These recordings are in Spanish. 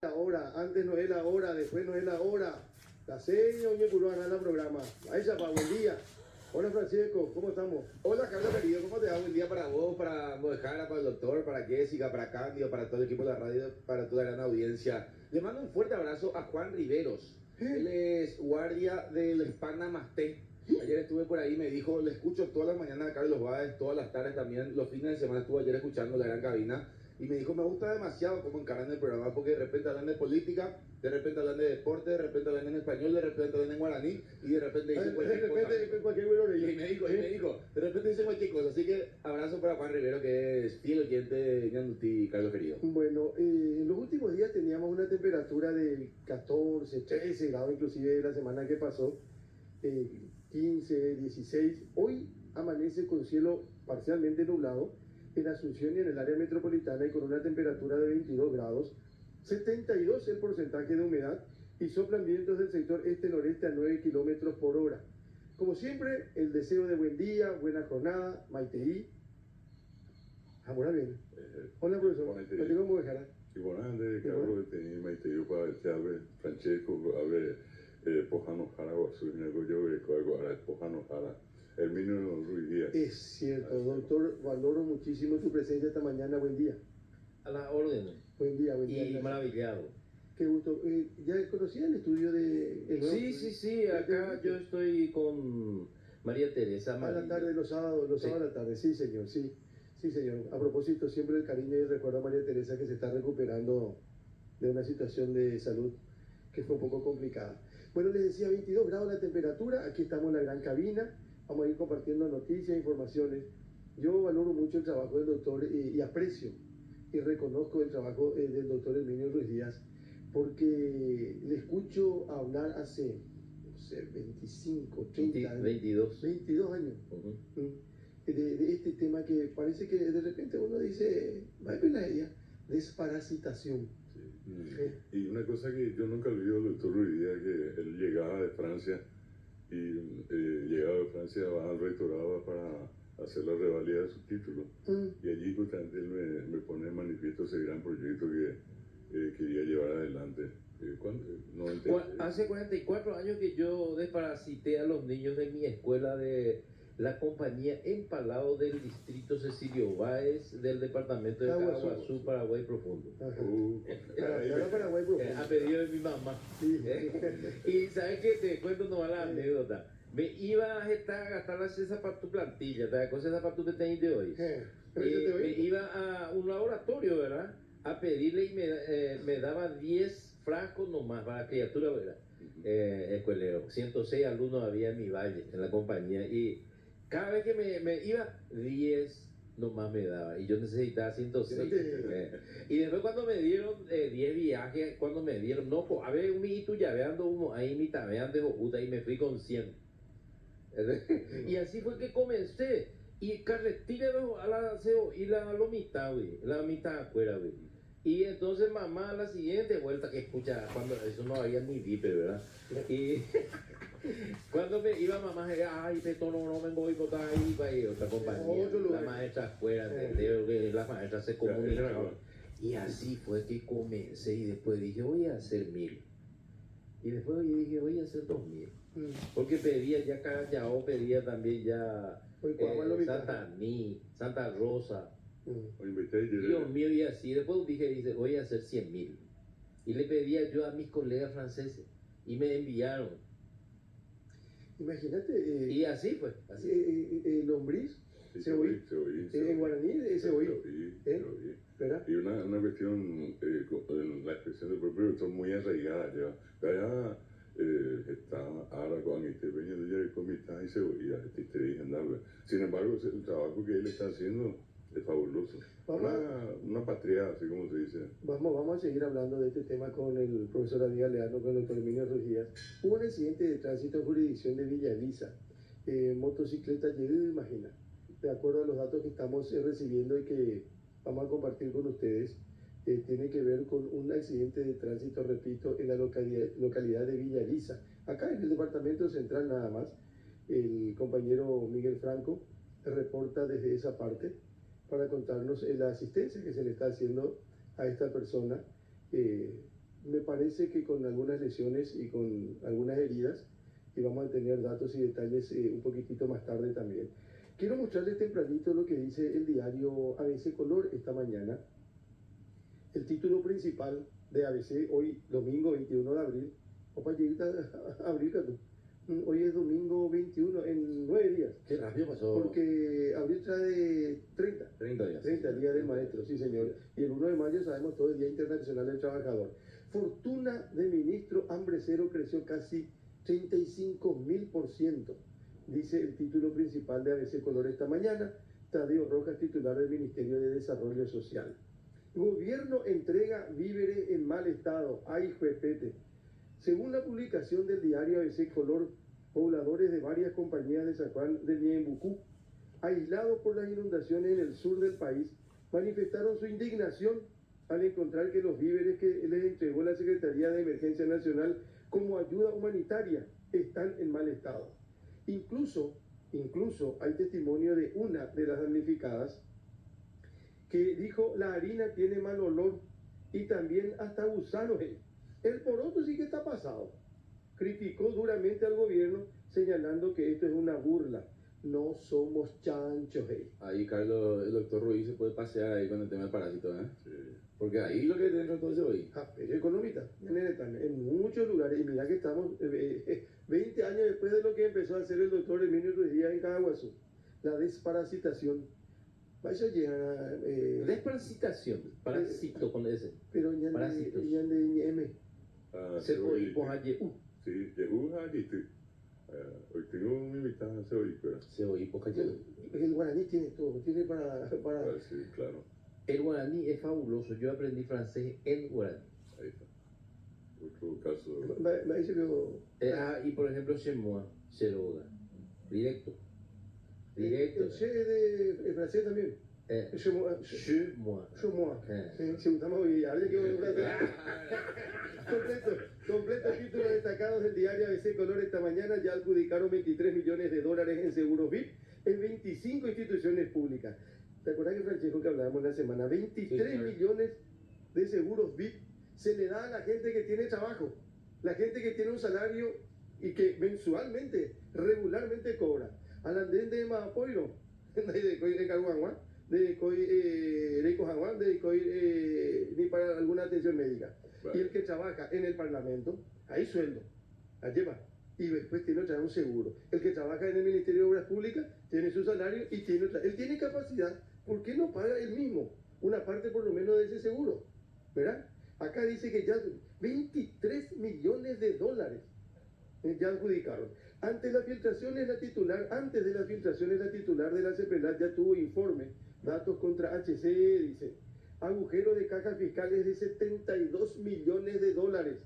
La hora, antes no es la hora, después no es la hora. La seña, oye, Curuana, la programa. Ahí se buen día. Hola Francisco, ¿cómo estamos? Hola Carlos querido, ¿cómo te va? Buen día para vos, para Mojara, para el doctor, para Jessica, para Cándido, para todo el equipo de la radio, para toda la gran audiencia. Le mando un fuerte abrazo a Juan Riveros. Él es guardia del Spanamasté. Ayer estuve por ahí, me dijo, le escucho todas las mañanas a Carlos Báez, todas las tardes también, los fines de semana estuve ayer escuchando la gran cabina. Y me dijo, me gusta demasiado cómo encaran el programa, porque de repente hablan de política, de repente hablan de deporte, de repente hablan en español, de repente hablan en guaraní, y de repente dicen cualquier cosa. Y me dijo, de repente dicen cualquier cosa. Así que abrazo para Juan Rivero, que es fiel oyente de Ñandutí, Carlos querido. Bueno, en los últimos días teníamos una temperatura de 14, 13 grados, inclusive la semana que pasó, 15, 16. Hoy amanece con cielo parcialmente nublado en Asunción y en el área metropolitana y con una temperatura de 22 grados, 72 el porcentaje de humedad y soplan vientos del sector este-noreste a 9 kilómetros por hora. Como siempre, el deseo de buen día, buena jornada, Maiteí. Ahora bien. Hola, profesor. Platicamos con Bejara. Buonanotte, Carlo, Maiteí, para Francesco, Pojano Jara, Pojano Jara. Herminio Ruiz Díaz. Es cierto, doctor, valoro muchísimo tu presencia esta mañana. Buen día. A las órdenes. Buen día, buen día. Y maravillado. Qué gusto. ¿Ya conocía el estudio de... Sí, acá yo estoy con María Teresa. A la tarde, los sábados a la tarde, sí señor, sí. Sí señor. A propósito, siempre el cariño y el recuerdo a María Teresa, que se está recuperando de una situación de salud que fue un poco complicada. Bueno, les decía 22 grados la temperatura, aquí estamos en la gran cabina. Vamos a ir compartiendo noticias, informaciones. Yo valoro mucho el trabajo del doctor y aprecio y reconozco el trabajo del doctor Herminio Ruiz Díaz, porque le escucho hablar hace, no sé, 25, 30 años. 22 años. De este tema que parece que de repente uno dice, va a pelar ella, desparasitación. Sí. Y una cosa que yo nunca olvido del doctor Ruiz Díaz, que él llegaba de Francia y llegaba de Francia al rectorado para hacer la revalida de su título. Y allí justamente él me pone en manifiesto ese gran proyecto que quería llevar adelante. Hace 44 años que yo desparasité a los niños de mi escuela de la compañía Empalado del distrito Cecilio Báez del departamento de Caguazú, Paraguay Profundo. Paraguay Profundo. A pedido de mi mamá. Y sabes que te cuento nomás la anécdota. Me iba a gastar esa para tu plantilla, ¿te acuerdas esa para tu que tenés de hoy? Me iba a un laboratorio, ¿verdad? A pedirle y me daba 10 frascos nomás para la criatura, ¿verdad? Escuelero. 106 alumnos había en mi valle, en la compañía, y cada vez que me iba, 10 nomás me daba, y yo necesitaba 106. Y después cuando me dieron 10 viajes, cuando me dieron, no, pues, a ver, un mijito llaveando ahí mi tabean de Jocuta, y me fui con 100. Y así fue que comencé. Y carretilla a la SEO y la mitad, güey, la mitad afuera, güey. Y entonces mamá a la siguiente vuelta que escucha, cuando eso no había ni vipe, ¿verdad? Y cuando me iba mamá, ay, esto no me voy a botar ahí para ir a otra compañía. La maestra afuera, que la maestra se comunicaba. Y así fue que comencé y después dije, voy a hacer 1000. Y después dije, voy a hacer 2000. Porque pedía ya Callao, pedía también ya Santaní, Santa Rosa. Dios mío, y así. Después dije, voy a hacer 100.000. Y le pedía yo a mis colegas franceses. Y me enviaron. Imagínate. Y así fue. Lombriz. Sí, Ceboí. En guaraní, ceboí. ¿Verdad? Y una cuestión, con la expresión del propio doctor muy arraigada ya. Allá está ahora con este peña de ya comita y cebolla, sin embargo, el trabajo que él está haciendo es fabuloso. Una patria, así como se dice. Vamos a seguir hablando de este tema con el profesor David Galeano, con el doctor Herminio Ruiz Díaz. Hubo un accidente de tránsito en jurisdicción de Villa Elisa. Motocicleta llegó, imagina. De acuerdo a los datos que estamos recibiendo y que vamos a compartir con ustedes, tiene que ver con un accidente de tránsito, repito, en la localidad de Villa Elisa. Acá en el departamento central nada más, el compañero Miguel Franco reporta desde esa parte para contarnos la asistencia que se le está haciendo a esta persona me parece que con algunas lesiones y con algunas heridas, y vamos a tener datos y detalles un poquitito más tarde también. Quiero mostrarles tempranito lo que dice el diario ABC Color esta mañana. El título principal de ABC, hoy domingo 21 de abril. Opa, llega abril, hoy es domingo 21, en 9 días. Qué rápido pasó. Porque abril trae 30. 30 días. 30 días del maestro, sí señor. Y el 1 de mayo sabemos todo el Día Internacional del Trabajador. Fortuna de ministro hambre cero creció casi 35.000%, dice el título principal de ABC Color esta mañana. Tadeo Rojas, titular del Ministerio de Desarrollo Social. Gobierno entrega víveres en mal estado. ¡Ay, juepete! Según la publicación del diario ABC Color, pobladores de varias compañías de San Juan de Ñembucú, aislados por las inundaciones en el sur del país, manifestaron su indignación al encontrar que los víveres que les entregó la Secretaría de Emergencia Nacional como ayuda humanitaria están en mal estado. Incluso hay testimonio de una de las damnificadas que dijo: la harina tiene mal olor y también hasta gusanos. El poroto sí que está pasado. Criticó duramente al gobierno, señalando que esto es una burla. No somos chanchos. Ahí, Carlos, el doctor Ruiz se puede pasear ahí con el tema del parásito, ¿eh? Sí. Porque ahí lo que dentro entonces hoy. Es economista, en muchos lugares. Y mira que estamos 20 años después de lo que empezó a hacer el doctor Emilio Ruiz Díaz en Caguazú. La desparasitación. Vaya llegar desparasitación, parásito con ese. Pero ya de ñeme. Se oí, pues ayer. Sí, llegó allí. Hoy tengo un invitado, se oí, pues ayer. El guaraní tiene todo, tiene para... Sí, claro. El guaraní es fabuloso. Yo aprendí francés en guaraní. Ahí está. Otro caso. Y por ejemplo, chez moi, Cheroga. Directo. El che de francés también. Chez moi. Chez moi. Se gusta más hoy. Completo título destacados del diario ABC Color esta mañana. Ya adjudicaron 23 millones de dólares en seguros VIP en 25 instituciones públicas. ¿Te acuerdas que Francesco que hablábamos la semana? 23 millones de seguros VIP se le da a la gente que tiene trabajo, la gente que tiene un salario y que mensualmente, regularmente cobra. Al andén de Mapoiro, de Coy de Caguanguán, de Coy de Cojaguán, de Coy ni para alguna atención médica. Vale. Y el que trabaja en el Parlamento, hay sueldo, la lleva. Y después tiene otra vez un seguro. El que trabaja en el Ministerio de Obras Públicas tiene su salario y tiene otra. Él tiene capacidad. ¿Por qué no paga él mismo una parte por lo menos de ese seguro? ¿Verdad? Acá dice que ya 23 millones de dólares ya adjudicaron. Antes de las filtraciones, la titular de la CEPELAT ya tuvo informe. Datos contra HCE, dice. Agujero de cajas fiscales de 72 millones de dólares.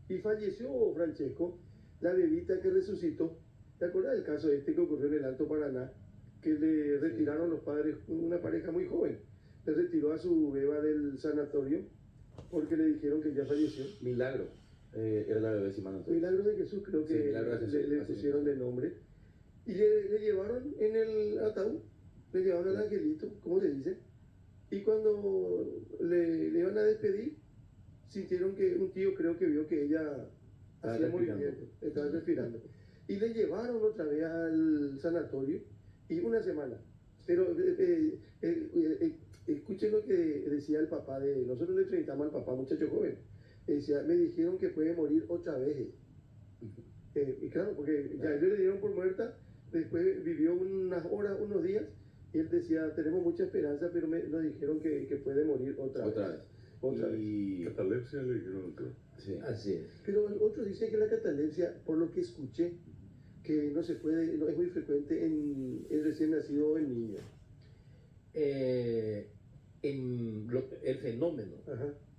Y falleció, Francesco, la bebita que resucitó. ¿Te acuerdas del caso este que ocurrió en el Alto Paraná? Que le retiraron los padres, una pareja muy joven, le retiró a su beba del sanatorio porque le dijeron que ya falleció. Milagro, era la bebé, si mal no estoy. Milagro de Jesús, creo que le pusieron de nombre. Y le llevaron en el ataúd, le llevaron al angelito, ¿cómo se dice? Y cuando le iban a despedir, sintieron que un tío creo que vio que ella hacía movimiento, estaba respirando. Y le llevaron otra vez al sanatorio y una semana. Pero escuchen lo que decía el papá de... Nosotros le entrevistamos al papá, muchacho joven. Decía, me dijeron que puede morir otra vez. Y claro, porque ya ellos le dieron por muerta, después vivió unas horas, unos días, y él decía, tenemos mucha esperanza, pero nos dijeron que puede morir otra vez. Otra vez. Catalepsia le dijeron otro. Sí. Así es. Pero otros dicen que la catalepsia, por lo que escuché, que no se puede, no es muy frecuente en recién nacido o en niños. El fenómeno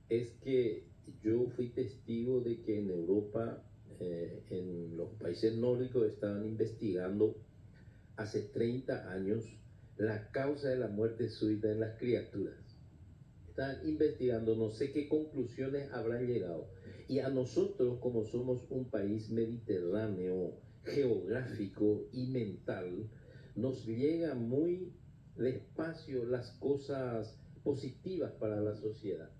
es que yo fui testigo de que en Europa, en los países nórdicos, estaban investigando hace 30 años la causa de la muerte súbita en las criaturas. Están investigando, no sé qué conclusiones habrán llegado. Y a nosotros, como somos un país mediterráneo, geográfico y mental, nos llega muy despacio las cosas positivas para la sociedad.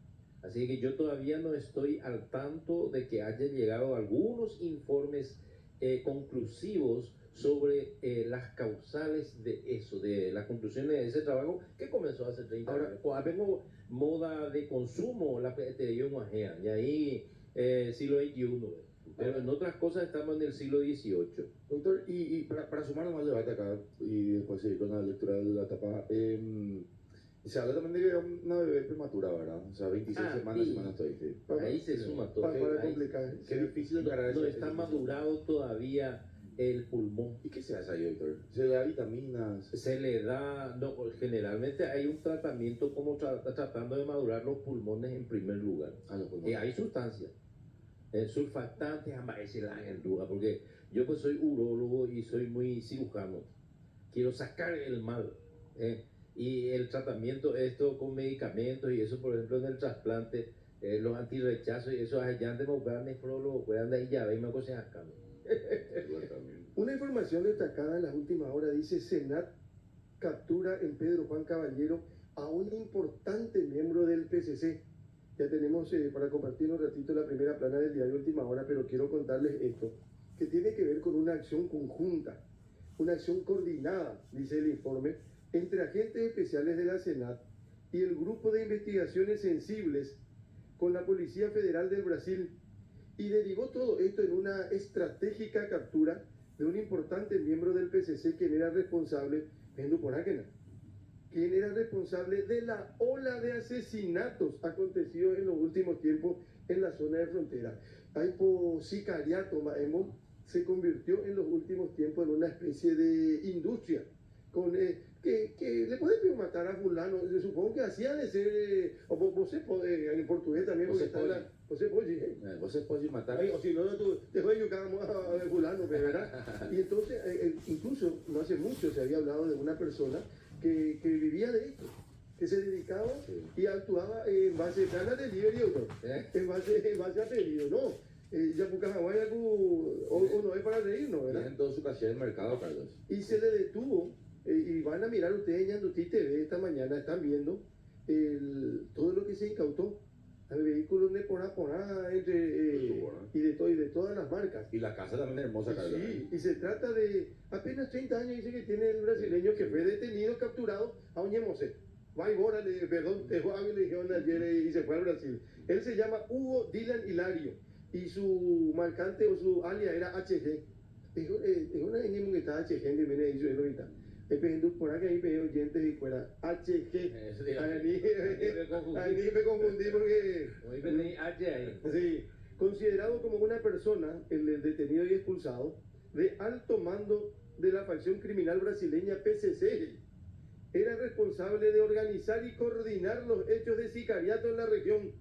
Así que yo todavía no estoy al tanto de que hayan llegado algunos informes conclusivos sobre las causales de eso, de las conclusiones de ese trabajo que comenzó hace 30 años. Habemos moda de consumo, la PTI y ahí siglo XXI. Pero en otras cosas estamos en el siglo XVIII. Doctor, y para sumar más debate acá y después seguir con la lectura de la tapa, se habla también de que era una bebé prematura, ¿verdad? O sea, 26 semanas estoy. Sí. Ahí se suma todo. Para complicar. Qué difícil encarar eso. No está madurado todavía el pulmón. ¿Y qué se hace ahí, doctor? ¿Se le da vitaminas? Se le da, no, generalmente hay un tratamiento como tratando de madurar los pulmones en primer lugar. Los pulmones. Hay sustancias. Surfactantes, en duda, porque yo pues soy urólogo y soy muy cirujano. Quiero sacar el mal. Y el tratamiento, esto con medicamentos y eso, por ejemplo, en el trasplante, los antirrechazos y eso, allá de mover nefrólogo, puedan de ahí ya, y me cosas acá. Una información destacada en las últimas horas dice: Senat captura en Pedro Juan Caballero a un importante miembro del PCC. Ya tenemos para compartir un ratito la primera plana del diario Última Hora, pero quiero contarles esto, que tiene que ver con una acción conjunta, una acción coordinada, dice el informe, entre agentes especiales de la Senat y el Grupo de Investigaciones Sensibles con la Policía Federal del Brasil, y derivó todo esto en una estratégica captura de un importante miembro del PCC, quien era responsable, quien era responsable de la ola de asesinatos acontecidos en los últimos tiempos en la zona de frontera. Aipo sicariato, Maemo, se convirtió en los últimos tiempos en una especie de industria con que le pueden matar a fulano. Yo supongo que hacía de ser, o vos en portugués también, porque está la... Vos podés matar. O si no, te voy a yucar a fulano, ¿verdad? Y entonces, incluso no hace mucho se había hablado de una persona que vivía de esto, que se dedicaba y actuaba en base a la delivery, doctor. En base a pedido, ¿no? Ya porque Hawái o no es para reírnos, ¿verdad? Tienen todo su caché del mercado, Carlos. Y se le detuvo, y van a mirar ustedes en Yanduti TV esta mañana, están viendo todo lo que se incautó al vehículo de por y de todas las marcas. Y la casa también es hermosa, Carlos. Sí, y se trata de apenas 30 años, dice que tiene el brasileño, que fue detenido, capturado a Uñemose. Perdón, dejó a mi legión ayer y se fue al Brasil. Él se llama Hugo Dylan Hilario y su marcante o su alia era HG. Es una niña que está HG, que viene ahí, yo ahorita. Por acá hay oyentes y fuera HG. Ahí me confundí porque... Sí, considerado como una persona, el detenido y expulsado, de alto mando de la facción criminal brasileña PCC. Era responsable de organizar y coordinar los hechos de sicariato en la región.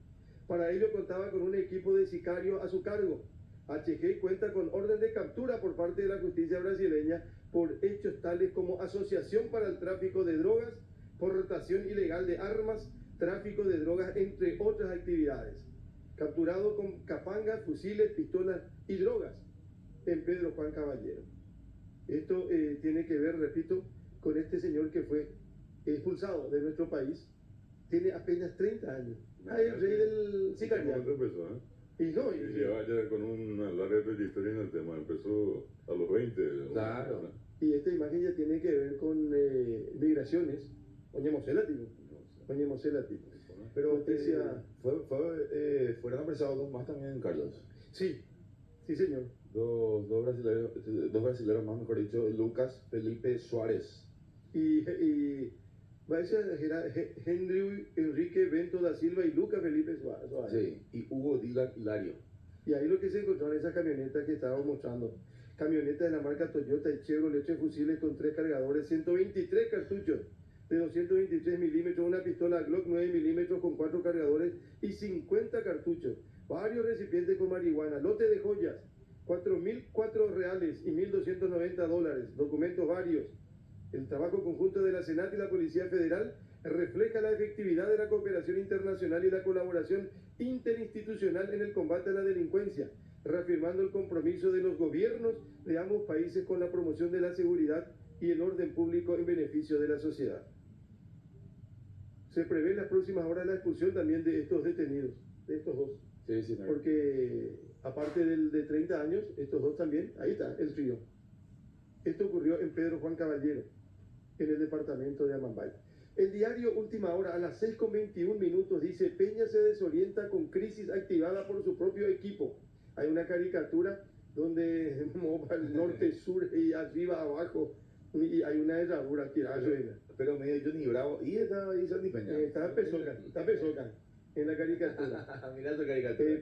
Para ello contaba con un equipo de sicarios a su cargo. HG cuenta con orden de captura por parte de la justicia brasileña por hechos tales como asociación para el tráfico de drogas, portación ilegal de armas, tráfico de drogas, entre otras actividades. Capturado con capangas, fusiles, pistolas y drogas en Pedro Juan Caballero. Esto tiene que ver, repito, con este señor que fue expulsado de nuestro país. Tiene apenas 30 años. El rey del sicariato. Y lleva ya con una larga trayectoria en el tema, empezó a los 20. Claro. Y esta imagen ya tiene que ver con migraciones. Oñemosela, tipo. Pero fueron apresados dos más también, Carlos. Sí, señor. Dos brasileños más, mejor dicho, Lucas Felipe Suárez. Y va a ser Henry Enrique Bento da Silva y Lucas Felipe Suárez. Sí, y Hugo Dylan Hilario. Y ahí lo que se encontró en esa camioneta que estábamos mostrando. Camioneta de la marca Toyota y Chevrolet de fusiles con 3 cargadores, 123 cartuchos de 223 milímetros, una pistola Glock 9 milímetros con 4 cargadores y 50 cartuchos, varios recipientes con marihuana, lote de joyas, 4.004 reales y $1.290, documentos varios. El trabajo conjunto de la Senat y la Policía Federal refleja la efectividad de la cooperación internacional y la colaboración interinstitucional en el combate a la delincuencia, reafirmando el compromiso de los gobiernos de ambos países con la promoción de la seguridad y el orden público en beneficio de la sociedad. Se prevé en las próximas horas la expulsión también de estos detenidos, de estos dos. Sí, sí, no. Porque aparte del de 30 años, estos dos también, ahí está, el trío. Esto ocurrió en Pedro Juan Caballero, en el departamento de Amambay. El diario Última Hora, a las 6:21 dice: Peña se desorienta con crisis activada por su propio equipo. Hay una caricatura donde va el norte, sur y arriba, abajo, y hay una herradura que pero medio Johnny Bravo, y estaba ahí Sandy Peña. Está Pesocan en la caricatura. Mirá su caricatura.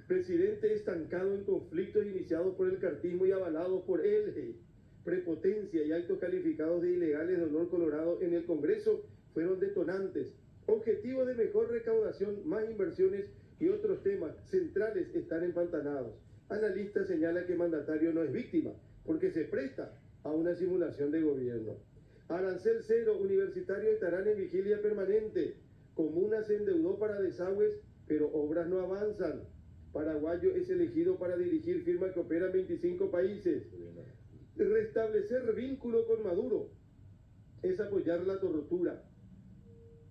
Presidente estancado en conflictos iniciados por el cartismo y avalados por él. Prepotencia y actos calificados de ilegales de honor colorado en el Congreso fueron detonantes. Objetivos de mejor recaudación, más inversiones y otros temas centrales están empantanados. Analista señala que mandatario no es víctima porque se presta a una simulación de gobierno. Arancel cero, universitarios estarán en vigilia permanente. Comuna se endeudó para desagües, pero obras no avanzan. Paraguayo es elegido para dirigir firma que opera en 25 países. Restablecer vínculo con Maduro es apoyar la tortura.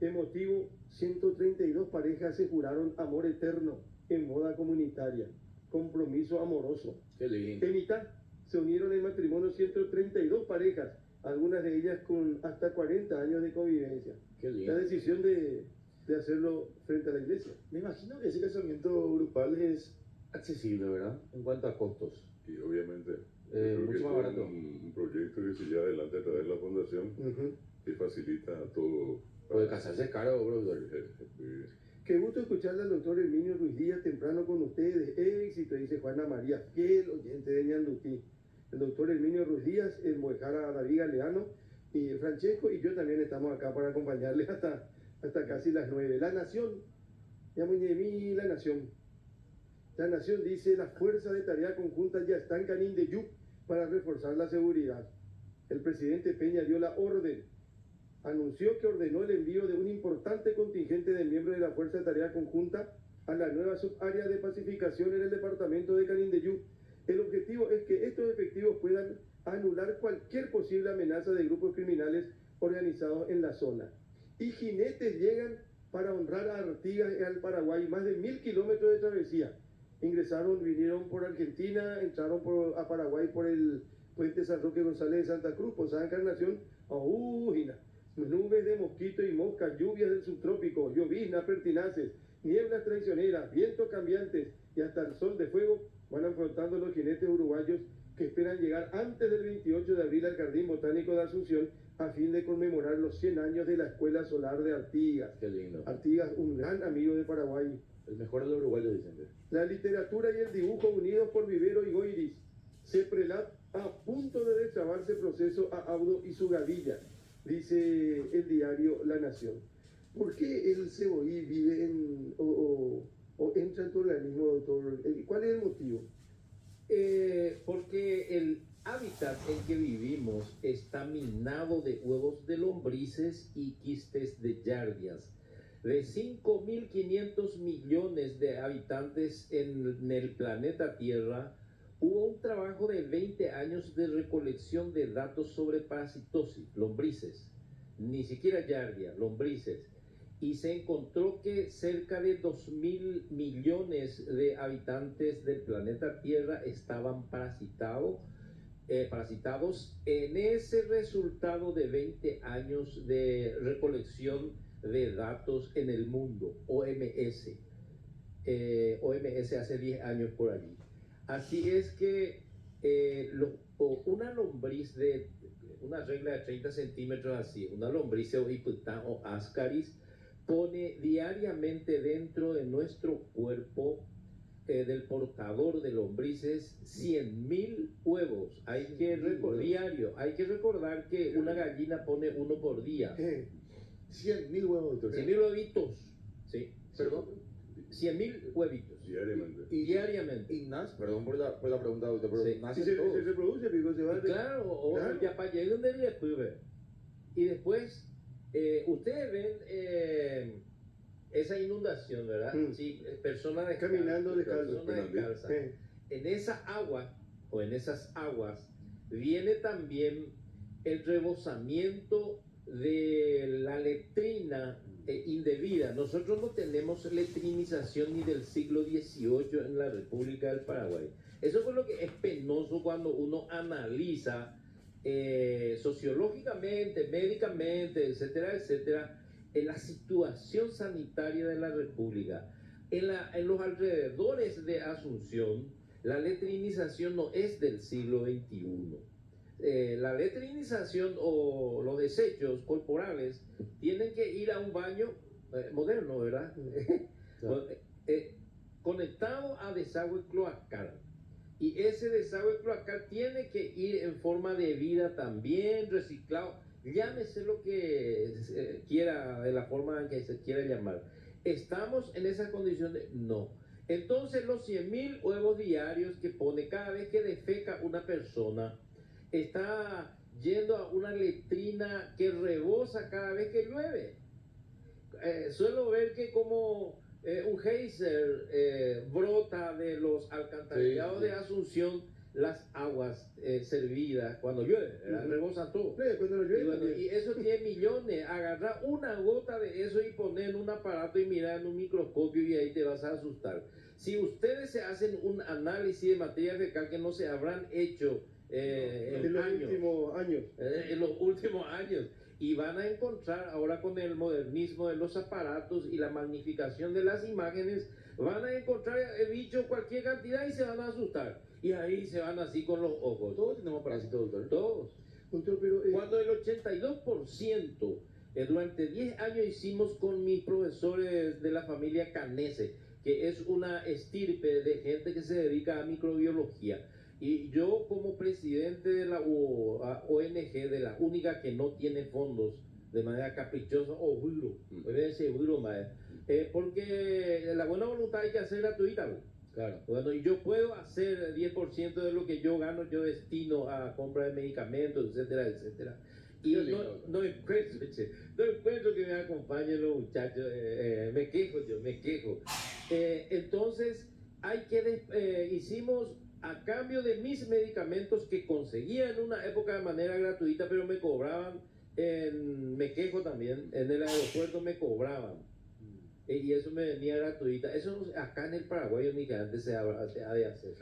Emotivo, 132 parejas se juraron amor eterno en moda comunitaria. Compromiso amoroso. Qué lindo. En mitad se unieron en matrimonio 132 parejas, algunas de ellas con hasta 40 años de convivencia. Qué lindo. La decisión de hacerlo frente a la iglesia. Me imagino que ese casamiento grupal es accesible, ¿verdad? En cuanto a costos. Y obviamente, mucho más barato. Un proyecto que se lleva adelante a través de la fundación que facilita todo. Puede casarse es caro, bro. Qué gusto escucharle al doctor Herminio Ruiz Díaz temprano con ustedes. Éxito, dice Juana María, fiel oyente de Ñandutí. El doctor Herminio Ruiz Díaz, el Moejara David Galeano y Francesco y yo también estamos acá para acompañarles hasta casi las 9. La Nación, ya Muñemí, La Nación. La Nación dice: las fuerzas de tarea conjunta ya están en Canindeyú para reforzar la seguridad. El presidente Peña dio la orden. Anunció que ordenó el envío de un importante contingente de miembros de la Fuerza de Tarea Conjunta a la nueva subárea de pacificación en el departamento de Canindeyú. El objetivo es que estos efectivos puedan anular cualquier posible amenaza de grupos criminales organizados en la zona. Y jinetes llegan para honrar a Artigas y al Paraguay, más de 1000 kilómetros de travesía. Vinieron por Argentina, entraron a Paraguay por el puente San Roque González de Santa Cruz, Posada Encarnación, nubes de mosquito y moscas, lluvias del subtrópico, lloviznas pertinaces, nieblas traicioneras, vientos cambiantes y hasta el sol de fuego van afrontando los jinetes uruguayos que esperan llegar antes del 28 de abril al Jardín Botánico de Asunción a fin de conmemorar los 100 años de la Escuela Solar de Artigas. Qué lindo. Artigas, un gran amigo de Paraguay. El mejor de los uruguayos, dicen. La literatura y el dibujo unidos por Vivero y Goiris. Ceprelat a punto de destrabarse proceso a Audo y su gavilla, dice el diario La Nación. ¿Por qué el cebollí vive o entra en tu organismo, doctor? ¿Cuál es el motivo? Porque el hábitat en que vivimos está minado de huevos de lombrices y quistes de yardias. De 5.500 millones de habitantes en el planeta Tierra, hubo un trabajo de 20 años de recolección de datos sobre parasitosis, lombrices, ni siquiera yardia, lombrices, y se encontró que cerca de 2.000 millones de habitantes del planeta Tierra estaban parasitados en ese resultado de 20 años de recolección de datos en el mundo, OMS. OMS hace 10 años por allí. Así es que una lombriz de una regla de 30 centímetros así, una lombriz o ipután o ascaris, pone diariamente dentro de nuestro cuerpo del portador de lombrices 100.000 huevos. Diario. Hay que recordar que una gallina pone uno por día. 100.000 huevos, doctor. 100.000 huevitos. Sí. Perdón. 100.000 huevitos. Diariamente. Diariamente. Y nace, perdón por la pregunta, doctor, pero Sí. nace Se todo. reproduce, pico, se va. Claro, Claro. ya para llegar donde después. Y después, ustedes ven esa inundación, ¿verdad? Sí, personas descalzas. Caminando descalzo. Personas descalzas. En esa agua, o en esas aguas, viene también el rebosamiento de la letrina indebida. Nosotros no tenemos letrinización ni del siglo XVIII en la República del Paraguay. Eso es lo que es penoso cuando uno analiza sociológicamente, médicamente, etcétera, etcétera, en la situación sanitaria de la República. En los alrededores de Asunción, la letrinización no es del siglo XXI. La letrinización o los desechos corporales tienen que ir a un baño moderno, ¿verdad? No. Conectado a desagüe cloacal. Y ese desagüe cloacal tiene que ir en forma de vida también, reciclado, llámese lo que quiera, de la forma en que se quiera llamar. ¿Estamos en esas condiciones? No. Entonces los 100.000 huevos diarios que pone cada vez que defeca una persona, está yendo a una letrina que rebosa cada vez que llueve. Suelo ver que como un geyser brota de los alcantarillados de Asunción las aguas servidas cuando llueve, rebosan todo. Cuando llueve, y eso tiene millones. Agarrar una gota de eso y poner en un aparato y mirar en un microscopio y ahí te vas a asustar. Si ustedes se hacen un análisis de materia fecal que no se habrán hecho en los últimos años, y van a encontrar ahora con el modernismo de los aparatos y la magnificación de las imágenes, van a encontrar el bicho cualquier cantidad y se van a asustar. Y ahí se van así con los ojos. Todos tenemos parásitos, doctor. Todos. Doctor, pero, cuando el 82%, durante 10 años hicimos con mis profesores de la familia Canese, que es una estirpe de gente que se dedica a microbiología. Y yo como presidente de la ONG, de la única que no tiene fondos de manera caprichosa, porque la buena voluntad hay que hacer gratuita. Claro. Bueno, y yo puedo hacer 10% de lo que yo gano, yo destino a compra de medicamentos, etcétera, etcétera. Y no encuentro que me acompañen los muchachos, me quejo. Entonces, hicimos a cambio de mis medicamentos que conseguía en una época de manera gratuita, pero me cobraban, me quejo también, en el aeropuerto me cobraban. Y eso me venía gratuita. Eso acá en el Paraguay únicamente se ha de hacer.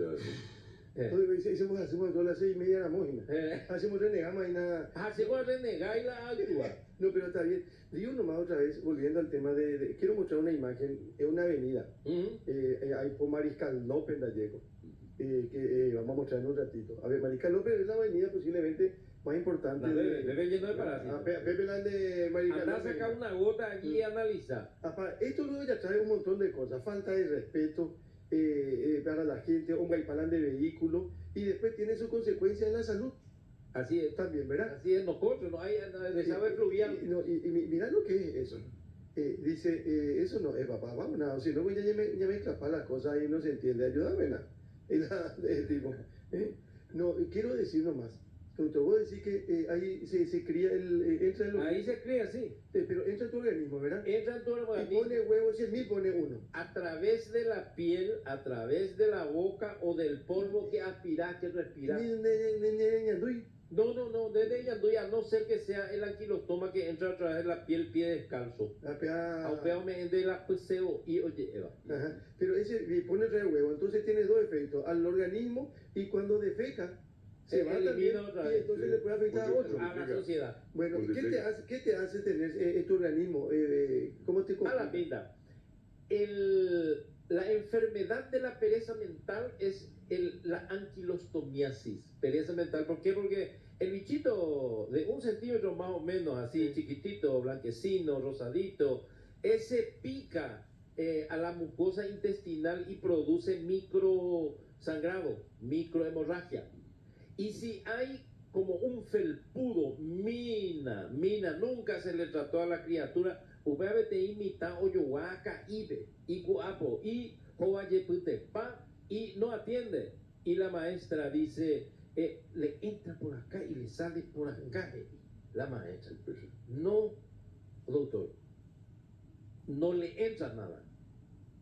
Hacemos todas las 6:30 de la mañana. Hacemos renegamos y nada. Hacemos renegar y la actúa. No, pero está bien. Digo nomás otra vez, volviendo al tema quiero mostrar una imagen, es una avenida. Hay por Mariscal López Gallego. Que vamos a mostrar en un ratito. A ver, Mariscal López es la avenida posiblemente más importante. Debe lleno de parásitos. Pepe de Mariscal Andá a sacar una gota aquí y analiza. Esto luego ya trae un montón de cosas. Falta de respeto para la gente, un gaipalán de vehículo, y después tiene sus consecuencias en la salud. Así es. También, ¿verdad? Así es, nosotros, no hay desagüe fluvial. Y mira lo que es eso. Dice, eso no es, papá, vamos, nada, si no, ya me escapa la cosa y no se entiende. Ayúdame, nada. No, quiero decir nomás. Te voy a decir que ahí se cría entra el ahí se cría, sí. Pero entra en tu organismo, ¿verdad? Entra en tu organismo. Y pone huevos, 100.000 pone uno. A través de la piel, a través de la boca o del polvo que aspiras, que respiras. No, desde Yanduy, a no ser que sea el anquilostoma que entra a través de la piel, pie descalzo. De la puseo y oye, Eva. Ajá. Pero ese pone el huevo, entonces tiene dos efectos, al organismo, y cuando defeca, se va también, y entonces le puede afectar a otro. A la sociedad. Bueno, ¿qué te hace tener en tu organismo? ¿Cómo te complica? A la pinta. La enfermedad de la pereza mental es la anquilostomiasis. Pereza mental, ¿por qué? Porque el bichito de 1 centímetro más o menos, así chiquitito, blanquecino, rosadito, ese pica a la mucosa intestinal y produce microsangrado, microhemorragia. Y si hay como un felpudo, mina, nunca se le trató a la criatura, te imita oyohuaca, ibe, y guapo, y pa, y no atiende. Y la maestra dice, le entra por acá y le sale por acá. La maestra, no, doctor, no le entra nada.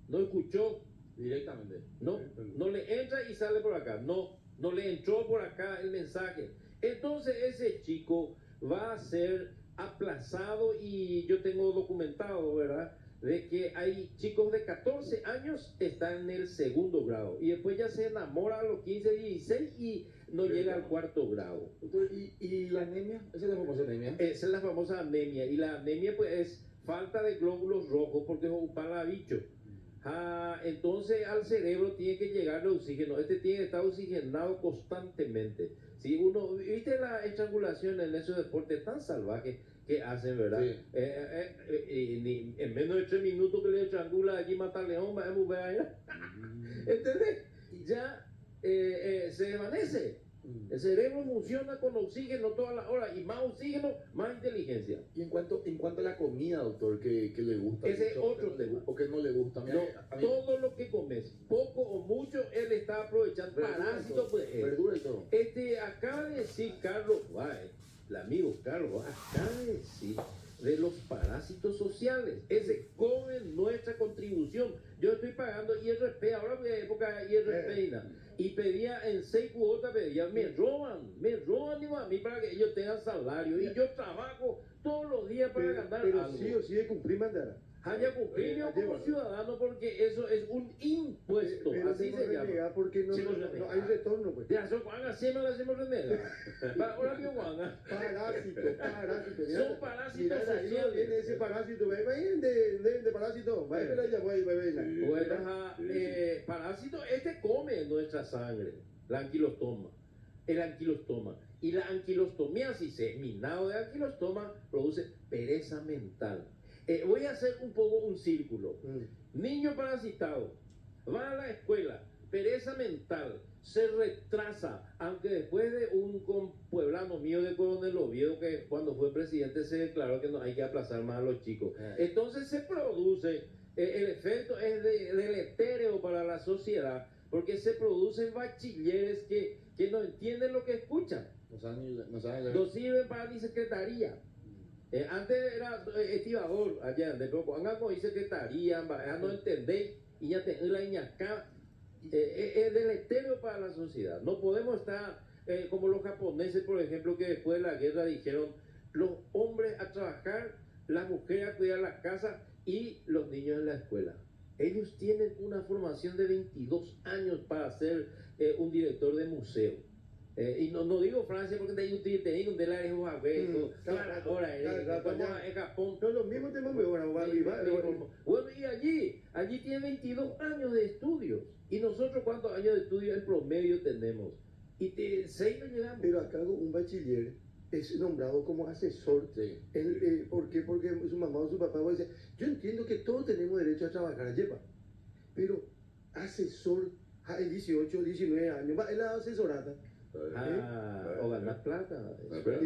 No escuchó directamente. No le entra y sale por acá. No le entró por acá el mensaje. Entonces ese chico va a ser aplazado y yo tengo documentado, ¿verdad? De que hay chicos de 14 años están en el segundo grado y después ya se enamora a los 15, 16 y no llega al cuarto grado. ¿Y la anemia? ¿Esa es la famosa anemia? Esa es la famosa anemia y la anemia pues es falta de glóbulos rojos porque es un bicho. Entonces al cerebro tiene que llegar el oxígeno. Este tiene que estar oxigenado constantemente. Si uno, ¿viste la estrangulación en esos deportes tan salvajes que hacen, verdad? Sí. En menos de 3 minutos que le estrangula allí mata al león, vamos a ver allá. ¿Entendés? Y ya se desvanece. El cerebro funciona con oxígeno todas las horas y más oxígeno, más inteligencia. Y en cuanto a la comida, doctor, que le gusta. Ese es otro tema. O que no le gusta. No, todo lo que comes, poco o mucho, él está aprovechando. Parásitos, pues. Verdura y todo. Acaba de decir Carlos Guay, el amigo Carlos Guay, acaba de decir de los parásitos sociales. Ese come nuestra contribución. Yo estoy pagando IRP, ahora voy a época de IRP, y pedía en 6 cuotas, me roban digo, a mí para que ellos tengan salario, y yo trabajo todos los días para ganar pero algo. sí o sí de cumplir mandar. Haya cumplido como ciudadano porque eso es un impuesto, Pero así se llama. porque no hay retorno, pues. Ya, son Juan, así me lo hacemos renegar. Ahora vio Juan. Parásito. Son parásitos Mira, ahí sociales. viene ese parásito, de parásito, vaya para allá, vaya. Bueno, parásito, este come en nuestra sangre, la anquilostoma. El anquilostoma. Y la anquilostomiasis, minado de anquilostoma, produce pereza mental. Voy a hacer un poco un círculo. Niño parasitado, va a la escuela, pereza mental, se retrasa, aunque después de un pueblano mío de Coronel Oviedo, que cuando fue presidente se declaró que no hay que aplazar más a los chicos. Entonces se produce, el efecto es deletérea para la sociedad, porque se producen bachilleres que no entienden lo que escuchan. No sirven para ni secretaría. Antes era estibador allá, de Cocoangaco y secretaría, no entendéis, y ya te la ñacá. Es deleterio para la sociedad. No podemos estar como los japoneses, por ejemplo, que después de la guerra dijeron los hombres a trabajar, las mujeres a cuidar la casa y los niños en la escuela. Ellos tienen una formación de 22 años para ser un director de museo. Y no digo Francia porque hay un tío de la ahora en Japón. No, los mismos temas Bueno, y allí tiene 22 años de estudios. ¿Y nosotros cuántos años de estudio en promedio tenemos? Y 6 no llegamos. Pero acá un bachiller es nombrado como asesor. Sí. ¿Por qué? Porque su mamá o su papá va a decir, yo entiendo que todos tenemos derecho a trabajar, pero asesor a 18, 19 años, él la asesorata. O ganar plata. Bueno,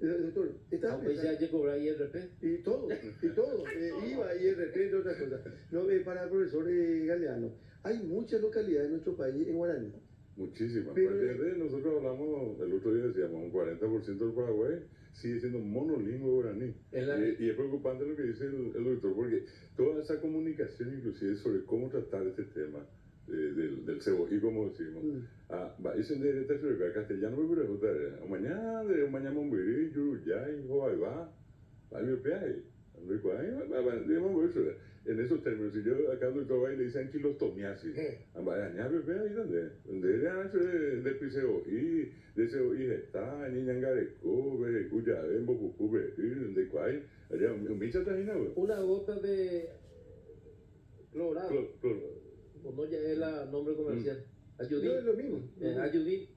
doctor, aunque ya hay que cobrar IRP. Y todo, IVA, IRP, y otras cosas. No, para el profesor Galeano, hay muchas localidades en nuestro país en guaraní. Muchísimas. Nosotros hablamos, el otro día decíamos, un 40% del Paraguay sigue siendo monolingüe guaraní. Y es preocupante lo que dice el doctor, porque toda esa comunicación, inclusive sobre cómo tratar este tema, del cebojí, como decimos, dicen de castellano, pero mañana mombirí, yuruyay, joaibá, almiopeay, en esos términos. Si yo acá el doctor va y le dice anquilostomiasis, donde de cebojí, de cebojí está, niñangareco, cuyabembo, cucube, de cuay, allá, una gota de clorado. No ya es el nombre comercial. Ayudín. No es lo mismo. Ayudín.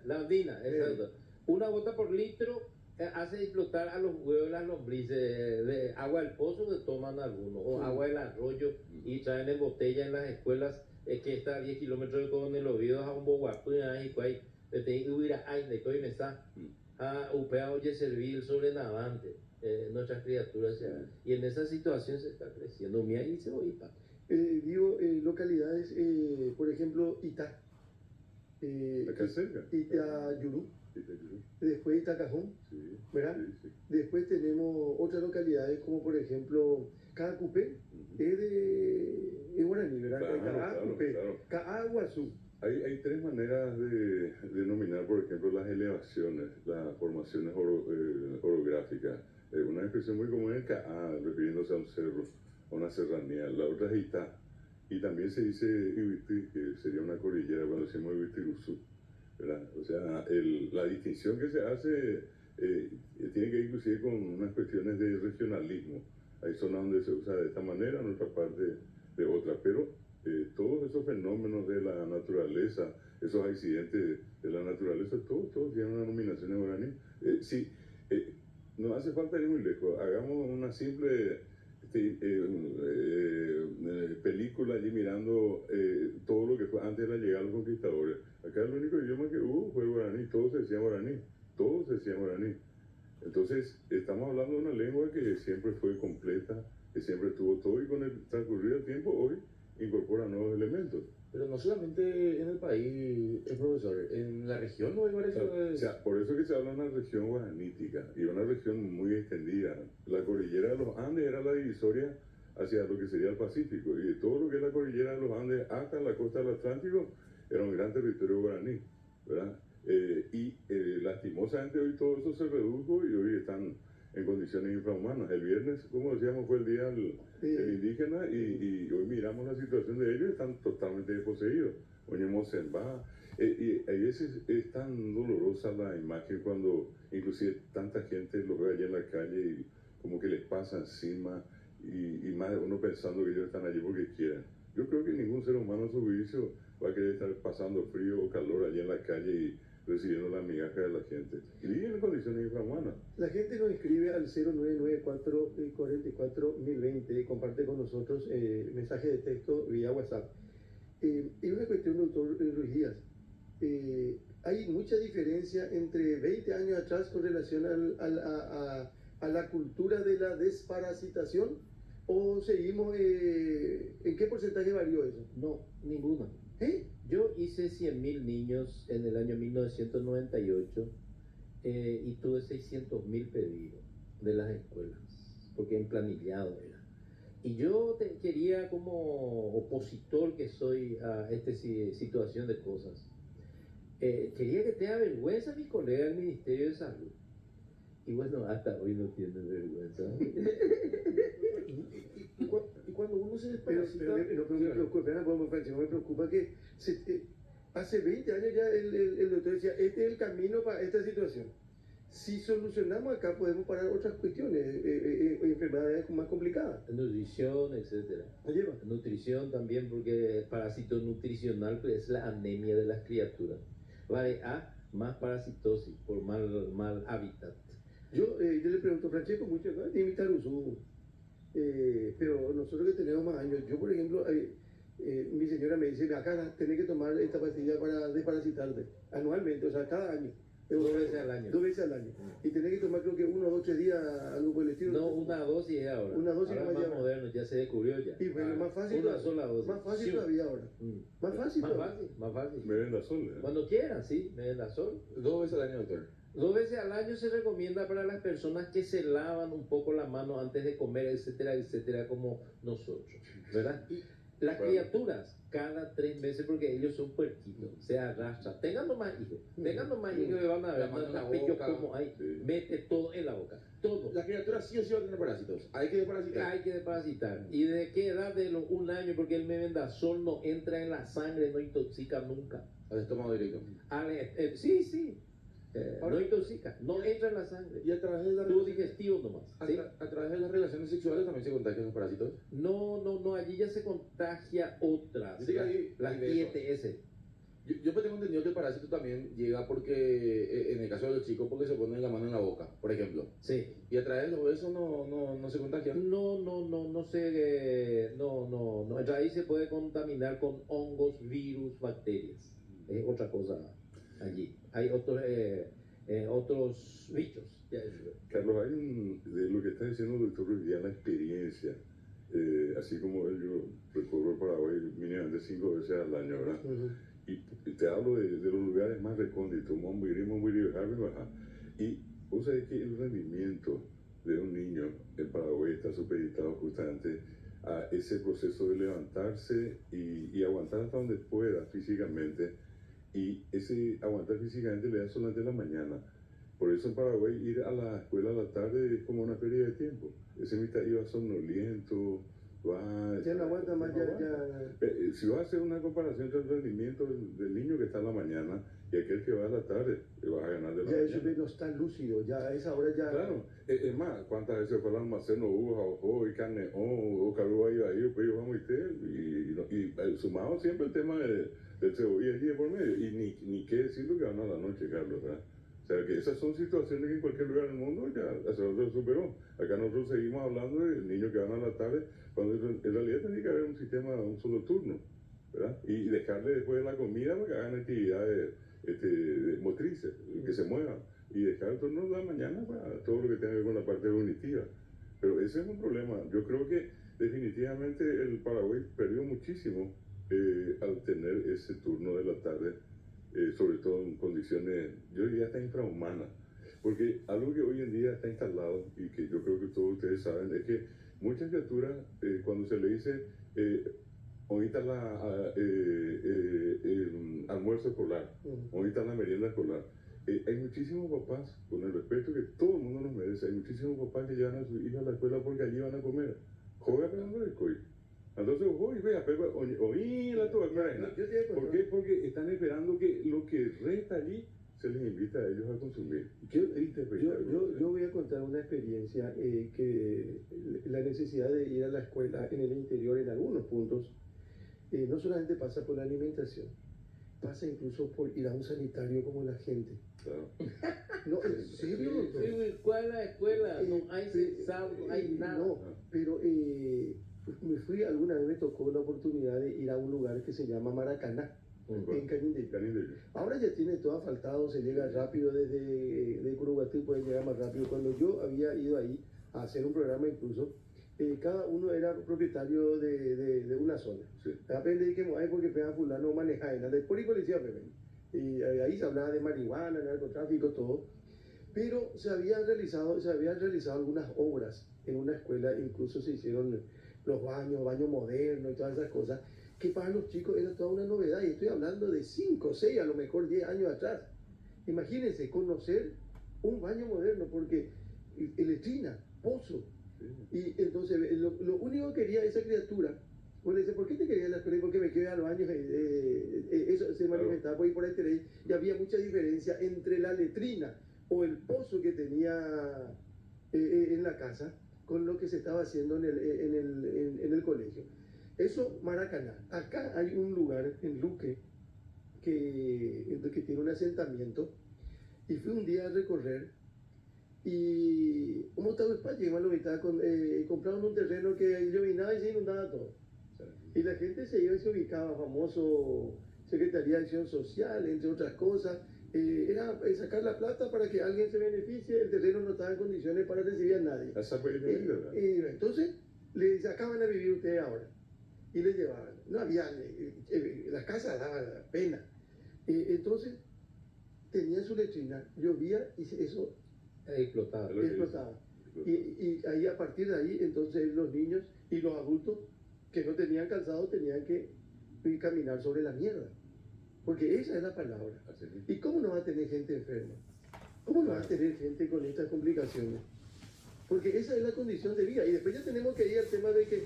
Lavandina, exacto. Una gota por litro hace explotar a los huevos las lombrices de agua del pozo que toman algunos, o agua del arroyo y traen en botella en las escuelas que está a 10 kilómetros de Coronel Oviedo a un boguapú y cuay te hubiera ay de coy me está upea oye servir sobrenavante nuestras criaturas y en esa situación se está creciendo mi ahí se oye localidades, por ejemplo, Itá, acá cerca, Itayurú, después Itacajón, ¿verdad? Sí. Después tenemos otras localidades como por ejemplo Cacupé, es guaraní, ¿verdad? Claro. Caaguazú. Hay tres maneras de denominar, por ejemplo, las elevaciones, las formaciones orográficas. Una expresión muy común es Caá, refiriéndose a un cerro, a una serranía. La otra es Itá. Y también se dice Ibití, que sería una cordillera cuando decimos Ibitiruzú, ¿verdad? O sea, la distinción que se hace tiene que ver inclusive con unas cuestiones de regionalismo. Hay zonas donde se usa de esta manera, en otra parte de otra, pero todos esos fenómenos de la naturaleza, esos accidentes de la naturaleza, todos tienen una denominación en guaraní. Sí, no hace falta ir muy lejos, hagamos una simple película allí mirando todo lo que fue antes de la llegada de los conquistadores. Acá el único idioma que hubo fue el guaraní, todos se decían guaraní. Entonces, estamos hablando de una lengua que siempre fue completa, que siempre tuvo todo, y con el transcurrir del tiempo hoy incorpora nuevos elementos. Pero no solamente en el país, el profesor, en la región no hay varias ciudades. O sea, por eso que se habla de una región guaranítica y una región muy extendida. La cordillera de los Andes era la divisoria hacia lo que sería el Pacífico, y de todo lo que es la cordillera de los Andes hasta la costa del Atlántico era un gran territorio guaraní, ¿verdad? Lastimosamente hoy todo eso se redujo y hoy están en condiciones infrahumanas. El viernes, como decíamos, fue el día del indígena, y hoy miramos la situación de ellos, están totalmente desposeídos. Y a veces es tan dolorosa la imagen cuando inclusive tanta gente los ve allá en la calle y como que les pasa encima, y más de uno pensando que ellos están allí porque quieren. Yo creo que ningún ser humano a su juicio va a querer estar pasando frío o calor allí en la calle y recibiendo la migaja de la gente. Y viven en condiciones infrahumanas. La gente nos escribe al 0994-44-1020 y comparte con nosotros mensaje de texto vía WhatsApp. Y una cuestión, doctor Ruiz Díaz. Hay mucha diferencia entre 20 años atrás con relación a la cultura de la desparasitación, o seguimos, ¿en qué porcentaje varió eso? No, ninguno. Yo hice 100.000 niños en el año 1998 y tuve 600.000 pedidos de las escuelas, porque emplanillado era. Y yo quería, como opositor que soy a esta situación de cosas, quería que tenga vergüenza mi colega del Ministerio de Salud. Y bueno, hasta hoy no tiene vergüenza. Y cuando uno se desparasita... Me preocupa que hace 20 años ya el doctor decía, este es el camino para esta situación. Si solucionamos acá, podemos parar otras cuestiones, enfermedades más complicadas. Nutrición, etcétera. Nutrición también, porque el parásito nutricional es la anemia de las criaturas. Vale, más parasitosis por mal hábitat. Yo le pregunto, Francesco, mucho, ¿no? De imitar uso. Pero nosotros que tenemos más años, yo por ejemplo, mi señora me dice, acá tenés que tomar esta pastilla para desparasitarte anualmente, o sea, cada año. 2 veces al año. 2 veces al año. Y tenés que tomar, creo que 1 o 2, 3 días, algo por el estilo. No, una dosis es ahora. Una dosis ahora más moderno, ya se descubrió ya. Y bueno, más fácil. Una sola dosis. Más fácil todavía ahora. Más fácil. Más fácil. Mebendazol. Cuando quieran, sí, Mebendazol. 2 veces al año, doctor. 2 veces al año se recomienda para las personas que se lavan un poco la mano antes de comer, etcétera, etcétera, como nosotros, ¿verdad? Las criaturas, cada 3 meses, porque ellos son puerquitos, se arrastran. Tengan nomás hijos que van a ver, como hay, mete todo en la boca, todo. La criatura sí o sí va a tener parásitos. Hay que desparasitar. ¿Y de qué edad? De los 1 año, porque el mebendazol no entra en la sangre, no intoxica nunca. Al estómago directo. Sí. No intoxica, no entra en la sangre. Y a través de la digestivo nomás. ¿Sí? A través de las relaciones sexuales también se contagian los parásitos. No, allí ya se contagia otras. Las IETS. Yo pues tengo entendido que el parásito también llega porque, en el caso de los chicos, porque se ponen la mano en la boca, por ejemplo. Sí. Y a través de los besos no se contagia. No. Ahí se puede contaminar con hongos, virus, bacterias. Es otra cosa allí. Hay otros bichos. Carlos, de lo que está diciendo el doctor Ruiz Díaz, la experiencia, así como él, yo recorro el Paraguay mínimamente 5 veces al año, ¿verdad? Y te hablo de los lugares más recónditos, Mombirí, Baja. Y vos sabés que el rendimiento de un niño en Paraguay está supeditado justamente a ese proceso de levantarse y aguantar hasta donde pueda físicamente. Y ese aguantar físicamente le da solamente en la mañana. Por eso en Paraguay ir a la escuela a la tarde es como una pérdida de tiempo. Ese mitad iba somnoliento, ya no aguanta más, Si vas a hacer una comparación entre el rendimiento del niño que está en la mañana y aquel que va a la tarde, le vas a ganar de la mañana. Ya eso no está lúcido, ya a esa hora ya... Claro, es más, ¿cuántas veces fue al almacén o uva y carne o caruba iba ahí, pues vamos y sumado siempre el tema del cebolla allí por medio, y ni qué decir lo que van a la noche, Carlos, ¿verdad? O sea, que esas son situaciones que en cualquier lugar del mundo ya se superó. Acá nosotros seguimos hablando de niños que van a la tarde, cuando en realidad tiene que haber un sistema, un solo turno, ¿verdad? Y dejarle después de la comida para que hagan actividades motrices, que se muevan, y dejar el turno de la mañana para todo lo que tenga que ver con la parte cognitiva. Pero ese es un problema. Yo creo que definitivamente el Paraguay perdió muchísimo al tener ese turno de la tarde. Sobre todo en condiciones, yo diría hasta infrahumanas, porque algo que hoy en día está instalado y que yo creo que todos ustedes saben es que muchas criaturas, cuando se le dice ahorita el almuerzo escolar, ahorita la merienda escolar, hay muchísimos papás, con el respeto que todo el mundo nos merece, hay muchísimos papás que llevan a sus hijos a la escuela porque allí van a comer. Joder, pegando el coy. Entonces, vea, oí la tuya. ¿Por qué? Porque están esperando que lo que resta allí se les invita a ellos a consumir. Yo voy a contar una experiencia que la necesidad de ir a la escuela en el interior en algunos puntos no solamente pasa por la alimentación, pasa incluso por ir a un sanitario como la gente. Claro. No, en serio. Escuela, no hay censado, no hay nada. No, pero me fui, alguna vez me tocó la oportunidad de ir a un lugar que se llama Maracaná, en Canindeyú. Ahora ya tiene todo asfaltado, se llega rápido de Curuguatí, puede llegar más rápido. Cuando yo había ido ahí a hacer un programa incluso, cada uno era propietario de una zona. Sí. Depende de que hay porque fulano maneja nada, después y policía, y ahí se hablaba de marihuana, narcotráfico, todo. Pero se habían realizado algunas obras en una escuela, incluso se hicieron los baños modernos y todas esas cosas, que para los chicos era toda una novedad, y estoy hablando de 5, 6, a lo mejor 10 años atrás. Imagínense conocer un baño moderno, porque letrina, pozo, y entonces lo único que quería esa criatura, bueno, dice, ¿por qué te quería la escuela? Porque me quedé al baño, eso se manifestaba por ahí, y había mucha diferencia entre la letrina o el pozo que tenía en la casa con lo que se estaba haciendo en el colegio. Eso, Maracaná. Acá hay un lugar en Luque que tiene un asentamiento, y fui un día a recorrer, y como estaba espacio, compraron un terreno que llovinaba y se inundaba todo. Y la gente se iba y se ubicaba, famoso Secretaría de Acción Social, entre otras cosas. Era sacar la plata para que alguien se beneficie, el terreno no estaba en condiciones para recibir a nadie. Entonces, le sacaban a vivir ustedes ahora, y le llevaban. No había, las casas daban pena. Entonces, tenían su letrina, llovía y eso explotaba. Y ahí, a partir de ahí, entonces los niños y los adultos que no tenían calzado tenían que caminar sobre la mierda. Porque esa es la palabra. ¿Y cómo no va a tener gente enferma? ¿Cómo no va a tener gente con estas complicaciones? Porque esa es la condición de vida. Y después ya tenemos que ir al tema de que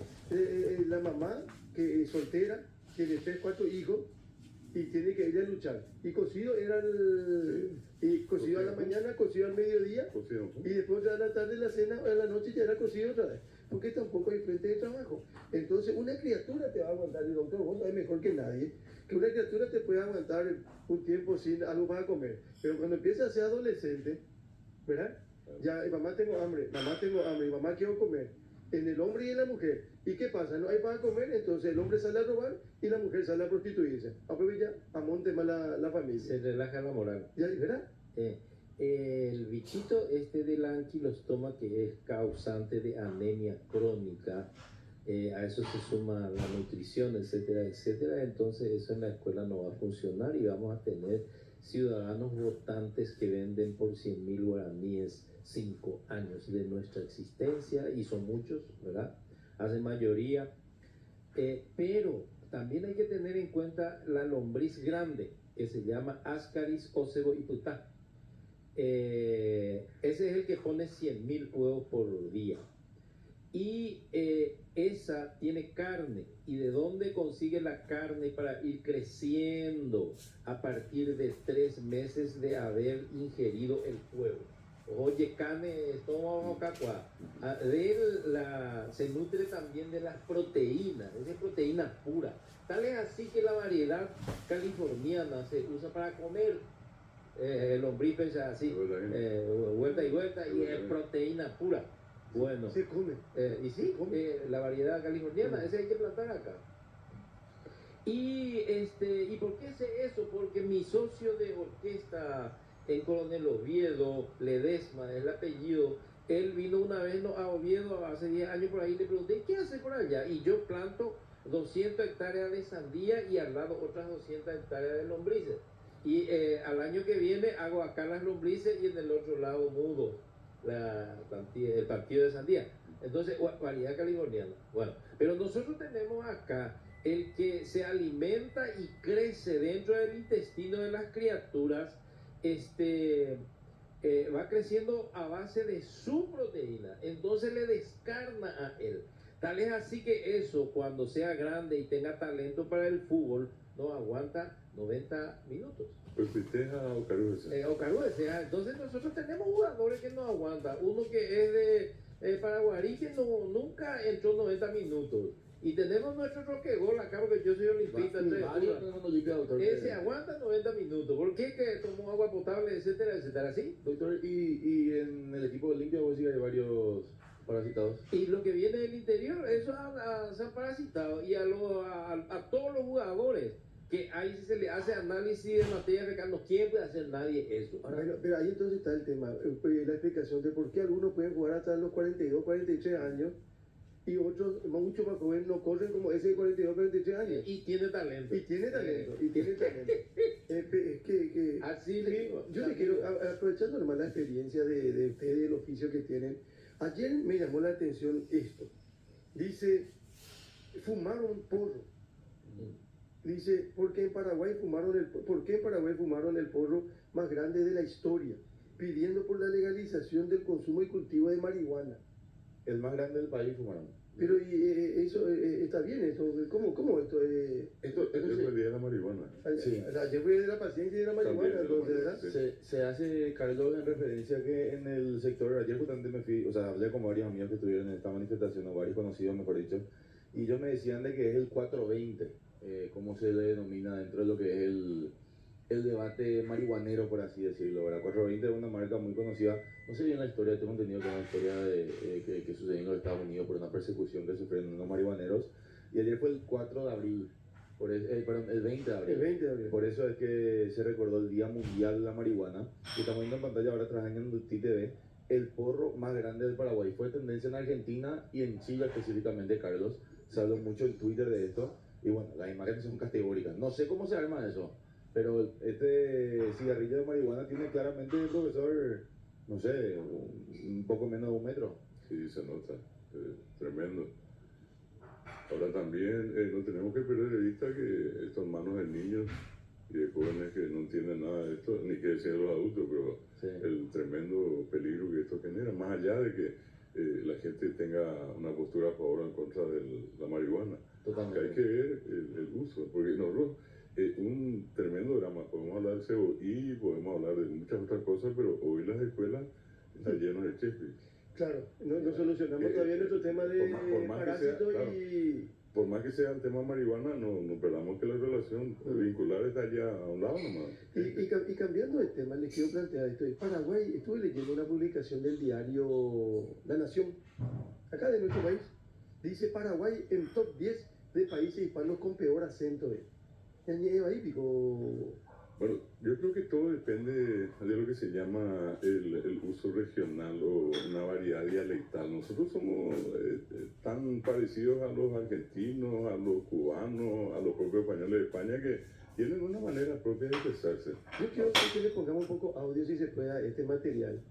la mamá, que es soltera, tiene 3, 4 hijos, y tiene que ir a luchar. Y cocido era cocido a la mañana, cocido al mediodía, y después a la tarde la cena, a la noche ya era cocido otra vez. Porque tampoco hay frente de trabajo. Entonces una criatura te va a aguantar, y doctor, vos sabés mejor que nadie, que una criatura te puede aguantar un tiempo sin algo para comer. Pero cuando empieza a ser adolescente, ¿verdad? Ya, mamá tengo hambre, y mamá quiero comer. En el hombre y en la mujer. ¿Y qué pasa? No hay para comer, entonces el hombre sale a robar y la mujer sale a prostituirse. Pues ya, amonte más la familia. Se relaja la moral. ¿Ya, verdad? El bichito del anquilostoma, que es causante de anemia crónica, a eso se suma la nutrición, etcétera, etcétera. Entonces eso en la escuela no va a funcionar, y vamos a tener ciudadanos votantes que venden por 100.000 guaraníes 5 años de nuestra existencia, y son muchos, ¿verdad? hace mayoría. Pero también hay que tener en cuenta la lombriz grande, que se llama Ascaris oceboiputá. Ese es el que pone 100.000 huevos por día. Y esa tiene carne. ¿Y de dónde consigue la carne para ir creciendo? A partir de 3 meses de haber ingerido el huevo. Oye, carne, estómago, cacua. Se nutre también de las proteínas, es de proteína pura. Tal es así que la variedad californiana se usa para comer lombriz, así, vuelta y vuelta, y es proteína pura. Bueno, se come. Y sí, la variedad californiana, ese hay que plantar acá. ¿Y por qué sé eso? Porque mi socio de orquesta en Coronel Oviedo, Ledesma, es el apellido, él vino una vez a Oviedo hace 10 años por ahí, le pregunté, ¿qué hace por allá? Y yo planto 200 hectáreas de sandía y al lado otras 200 hectáreas de lombrices. Y al año que viene hago acá las lombrices y en el otro lado mudo el partido de sandía. Entonces, variedad californiana. Bueno, pero nosotros tenemos acá el que se alimenta y crece dentro del intestino de las criaturas, va creciendo a base de su proteína, entonces le descarna a él. Tal es así que eso, cuando sea grande y tenga talento para el fútbol, no aguanta 90 minutos. Pues festeja Ocaruese. Ocaruese, entonces nosotros tenemos jugadores que no aguantan. Uno que es de Paraguarí que nunca entró 90 minutos. Y tenemos nuestro roquegol acá, porque yo soy olimpista. Ese aguanta 90 minutos. ¿Por qué? Que tomó agua potable, etcétera, etcétera. ¿Sí? Doctor, y en el equipo de Olimpia vos decís que hay varios parasitados. Y lo que viene del interior, eso se han parasitado. Y a todos los jugadores, que ahí se le hace análisis de materia fecal, no puede hacer nadie eso. Pero ahí entonces está el tema, la explicación de por qué algunos pueden jugar hasta los 42, 43 años y otros mucho más jóvenes no corren como ese de 42, 43 años. Y tiene talento. Y tiene talento. Es que así mismo. Yo le quiero, aprovechando nomás la experiencia de ustedes, el oficio que tienen, ayer me llamó la atención esto. Dice, fumaron porro. Dice, ¿por qué en Paraguay fumaron el porro más grande de la historia? Pidiendo por la legalización del consumo y cultivo de marihuana. El más grande del país fumaron. Pero eso está bien, eso, ¿cómo esto? Esto es el día de la marihuana. Sí. Ayer fue de la paciencia y de la marihuana, entonces, ¿verdad? Sí. Se hace, Carlos, en referencia que en el sector, ayer justamente me fui, hablé con varios amigos que estuvieron en esta manifestación, o varios conocidos, mejor dicho, y ellos me decían de que es el 420, como se le denomina dentro de lo que es el debate marihuanero, por así decirlo, ¿verdad? 420 es una marca muy conocida, no sé bien la historia, tengo entendido que es una historia que sucedió en los Estados Unidos por una persecución que sufrieron unos marihuaneros, y ayer fue el 4 de abril, perdón, el 20 de abril. El 20 de abril. Por eso es que se recordó el Día Mundial de la Marihuana, y estamos viendo en pantalla ahora tras años en TTV, el porro más grande del Paraguay. Fue tendencia en Argentina y en Chile específicamente, Carlos, se habló mucho en Twitter de esto, y bueno, las imágenes son categóricas, no sé cómo se arma eso. Pero este cigarrillo de marihuana tiene claramente, profesor, no sé, un poco menos de 1 metro. Sí, se nota. Tremendo. Ahora también no tenemos que perder de vista que esto en manos de niños y de jóvenes que no entienden nada de esto, ni que decir los adultos, pero Sí. el tremendo peligro que esto genera, más allá de que la gente tenga una postura a favor o en contra de la marihuana. Totalmente. Que hay que ver el uso, porque nosotros un tremendo drama, podemos hablar de COI, podemos hablar de muchas otras cosas, pero hoy las escuelas están llenas de chefes. Claro, no solucionamos todavía nuestro tema de parásitos y... Por más que sea el tema marihuana, no perdamos que la relación vincular está allá a un lado nomás. Y cambiando de tema, les quiero plantear esto. En Paraguay, estuve leyendo una publicación del diario La Nación, acá de nuestro país. Dice Paraguay en top 10 de países hispanos con peor acento. Bueno, yo creo que todo depende de lo que se llama el uso regional o una variedad dialectal. Nosotros somos tan parecidos a los argentinos, a los cubanos, a los propios españoles de España que tienen una manera propia de expresarse. Yo quiero que le pongamos un poco audio, si se puede, a este material.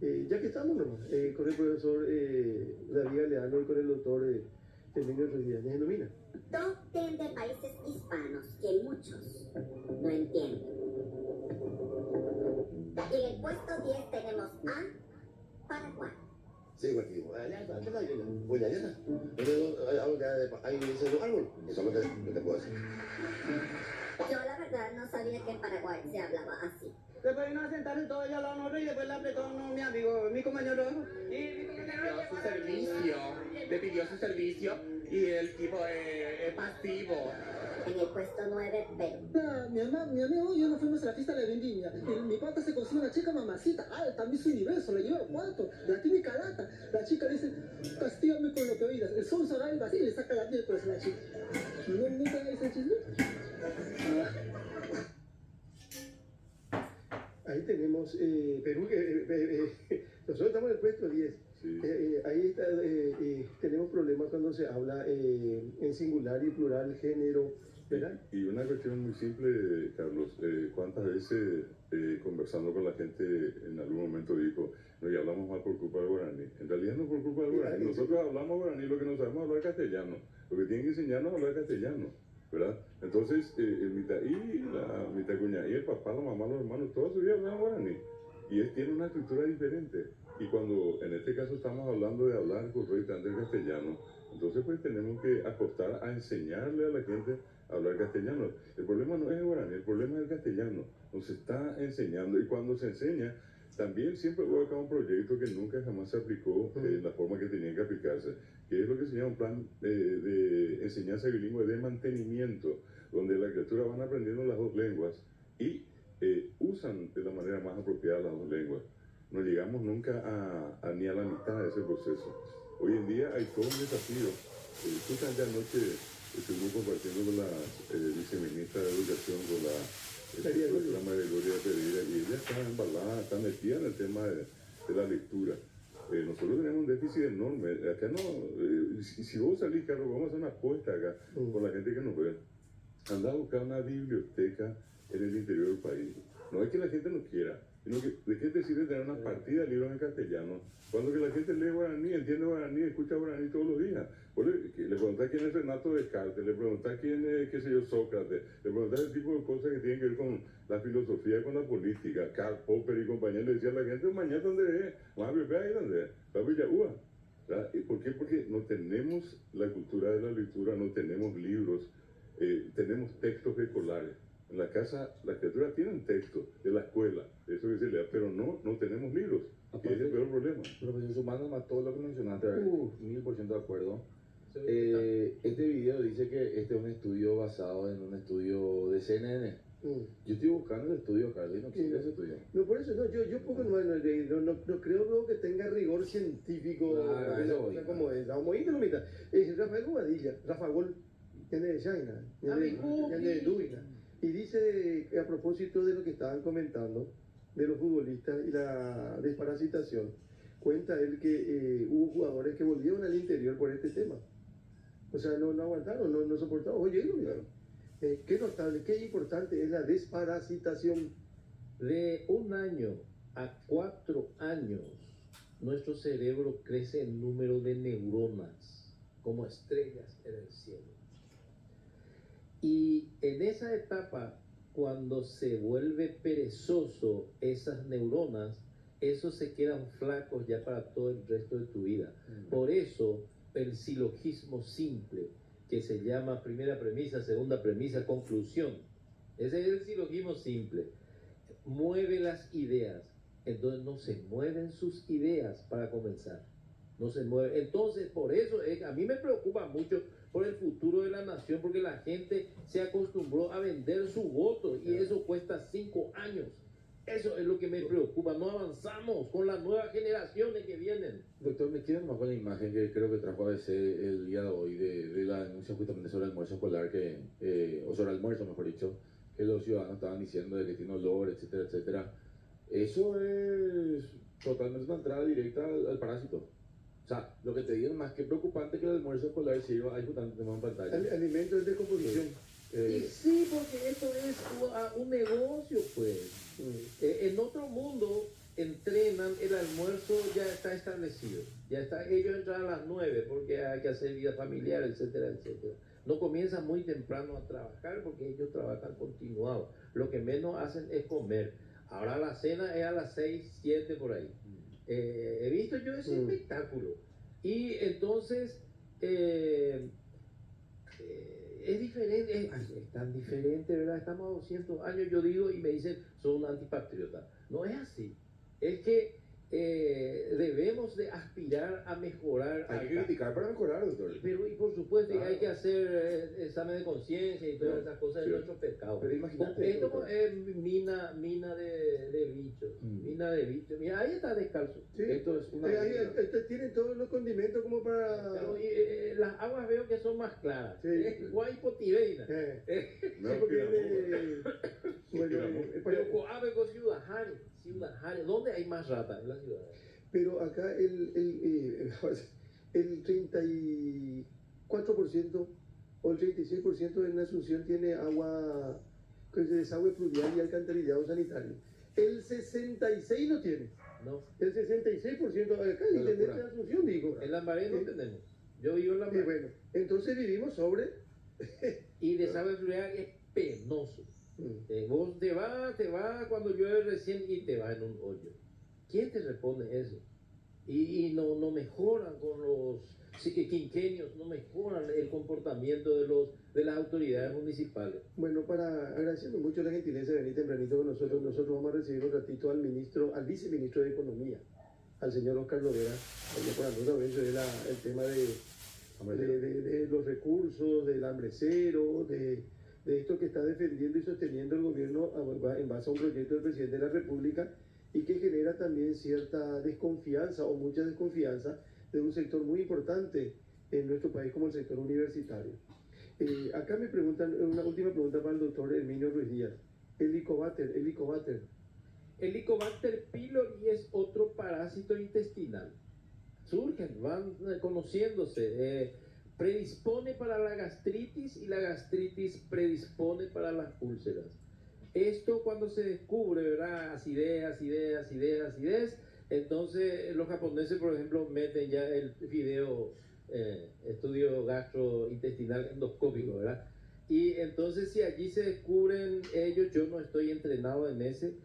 Ya que estamos nomás, con el profesor David Galeano y con el doctor Emilio Rodríguez denomina. Top 10 de países hispanos que muchos no entienden. Y en el puesto 10 tenemos a Paraguay. Sí, cualquier allá está, voy allá está. Ahí dice un árbol, eso es lo que te puedo decir. Yo la verdad no sabía que en Paraguay se hablaba así. Después vino a sentarse todo allá al lado nosotros y después le apretó mi amigo, mi compañero. Le pidió su servicio y el tipo es pasivo. En el puesto 9, Perú. Mi amigo y yo nos fuimos a la fiesta de la vendimia. Mi pata se consigue una chica mamacita, alta, Miss Universo, la lleva al cuarto, la tiene calata. La chica le dice, castígame con lo que oídas. El son algo así y le saca la miércoles a la chica. ¿No nunca ese chisme? Ahí tenemos Perú, nosotros estamos en el puesto 10. Sí. Ahí está, tenemos problemas cuando se habla en singular y plural, género, ¿verdad? Y una cuestión muy simple, Carlos, ¿cuántas veces conversando con la gente en algún momento dijo, no, ya hablamos mal por culpa del guaraní? En realidad no por culpa del guaraní, nosotros hablamos guaraní, lo que no sabemos hablar castellano, lo que tienen que enseñarnos a hablar castellano, ¿verdad? Entonces, mi cuñada y el papá, la mamá, los hermanos, toda su vida hablan guaraní, y tiene una estructura diferente. Y cuando en este caso estamos hablando de hablar correctamente el castellano, entonces pues tenemos que apostar a enseñarle a la gente a hablar castellano. El problema no es el guaraní, el problema es el castellano. Nos está enseñando y cuando se enseña, también siempre hubo acá un proyecto que nunca jamás se aplicó en la forma que tenía que aplicarse, que es lo que se llama un plan de enseñanza bilingüe de mantenimiento, donde las criaturas van aprendiendo las dos lenguas y usan de la manera más apropiada las dos lenguas. No llegamos nunca ni a la mitad de ese proceso. Hoy en día hay todo un desafío. Justamente anoche estuvimos compartiendo con la viceministra de Educación, con la profesora María Gloria Pereira, y ella está embalada, está metida en el tema de la lectura. Nosotros tenemos un déficit enorme. Acá no, si vos salís, Carlos, vamos a hacer una apuesta acá con la gente que nos ve. Anda a buscar una biblioteca en el interior del país. No es que la gente no quiera, sino que ¿de qué te sirve tener una partida de libros en castellano? Cuando que la gente lee guaraní, entiende guaraní, escucha guaraní todos los días. Le preguntás quién es Renato Descartes, le preguntás quién es, qué sé yo, Sócrates, le preguntás el tipo de cosas que tienen que ver con la filosofía, con la política. Karl Popper y compañía le decía a la gente, mañana dónde es, más bebé ahí donde es, la Villaúa. ¿Por qué? Porque no tenemos la cultura de la lectura, no tenemos libros, tenemos textos escolares. En la casa, las criaturas tienen texto de la escuela, eso que se lea, pero no tenemos libros, que es el peor problema. Profesor, sumando más todo lo que mencionaste, 1000% de acuerdo. Este video dice que este es un estudio basado en un estudio de CNN. Yo estoy buscando el estudio, Carlos, y no existe ese estudio. No, por eso, no, yo pongo no creo luego que tenga rigor científico, como es. Vamos a ir de la mitad. Rafael Bobadilla, Rafa Gol, tiene de China, tiene de Duina. Y dice, a propósito de lo que estaban comentando, de los futbolistas y la desparasitación, cuenta él que hubo jugadores que volvieron al interior por este tema. O sea, no aguantaron, no soportaron. Oye, lo miraron. Qué notable, qué importante es la desparasitación. De 1 año a 4 años, nuestro cerebro crece en número de neuronas, como estrellas en el cielo. Y en esa etapa, cuando se vuelve perezoso esas neuronas, esos se quedan flacos ya para todo el resto de tu vida. Por eso, el silogismo simple, que se llama primera premisa, segunda premisa, conclusión. Ese es el silogismo simple. Mueve las ideas. Entonces no se mueven sus ideas para comenzar. No se mueven. Entonces, por eso a mí me preocupa mucho por el futuro de la nación, porque la gente se acostumbró a vender su voto y eso cuesta 5 años. Eso es lo que me preocupa. No avanzamos con las nuevas generaciones que vienen. Doctor, me quedo más con la imagen que creo que trajo ABC el día de hoy de la denuncia justamente sobre el almuerzo escolar, o sobre el almuerzo, mejor dicho, que los ciudadanos estaban diciendo de que tiene olor, etcétera, etcétera. Eso es totalmente una entrada directa al parásito. O sea, lo que te digo es más que preocupante que el almuerzo escolar sirva, ahí justamente tenemos en pantalla. Alimentos de decomposición. Y sí, porque esto es un negocio, pues. En otro mundo, entrenan, el almuerzo ya está establecido. Ya está, ellos entran a las 9 porque hay que hacer vida familiar, etcétera, etcétera. No comienzan muy temprano a trabajar porque ellos trabajan continuado. Lo que menos hacen es comer. Ahora la cena es a las 6, 7 por ahí. He visto yo ese espectáculo. Y entonces es diferente, es tan diferente, ¿verdad? Estamos a 200 años, yo digo, y me dicen, son un antipatriota. No es así. Es que debemos de aspirar a mejorar. Hay que criticar para mejorar, doctor. Pero y por supuesto hay que hacer examen de conciencia y todas esas cosas de nuestros pecados. Pero imagínate. Esto es mina de bichos. Mina de bichos. Mira, ahí está descalzo. Sí. Esto es una. Tienen todos los condimentos como para. Pero, las aguas veo que son más claras. Sí. Es guaypotiveina. No, Pero Coave con Ciudad Juárez. ¿Dónde hay más ratas en la ciudad? Pero acá el 34% o el 36% en Asunción tiene agua, desagüe pluvial y alcantarillado sanitario. El 66% no tiene. No. El 66% acá el intendente de Asunción dijo. En Lambaré no tenemos. Yo vivo en Lambaré. Bueno, entonces vivimos sobre. Y desagüe pluvial es penoso. Vos te vas cuando llueve recién y te vas en un hoyo. ¿Quién te responde eso? Y no mejoran con los quinquenios, no mejoran el comportamiento de las autoridades municipales. Bueno, agradeciendo mucho la gentileza de venir tempranito con nosotros vamos a recibir un ratito al viceministro de Economía, al señor Oscar Lovera, por alguna vez el tema de los recursos, del hambre cero, de esto que está defendiendo y sosteniendo el gobierno en base a un proyecto del presidente de la República y que genera también cierta desconfianza o mucha desconfianza de un sector muy importante en nuestro país como el sector universitario. Acá me preguntan, una última pregunta para el doctor Herminio Ruiz Díaz. El Helicobacter. El Helicobacter pylori es otro parásito intestinal. Surgen, van conociéndose. Predispone para la gastritis y la gastritis predispone para las úlceras. Esto cuando se descubre, ¿verdad? Acidez, entonces los japoneses, por ejemplo, meten ya el estudio gastrointestinal endoscópico, ¿verdad? Y entonces si allí se descubren ellos, yo no estoy entrenado en ese,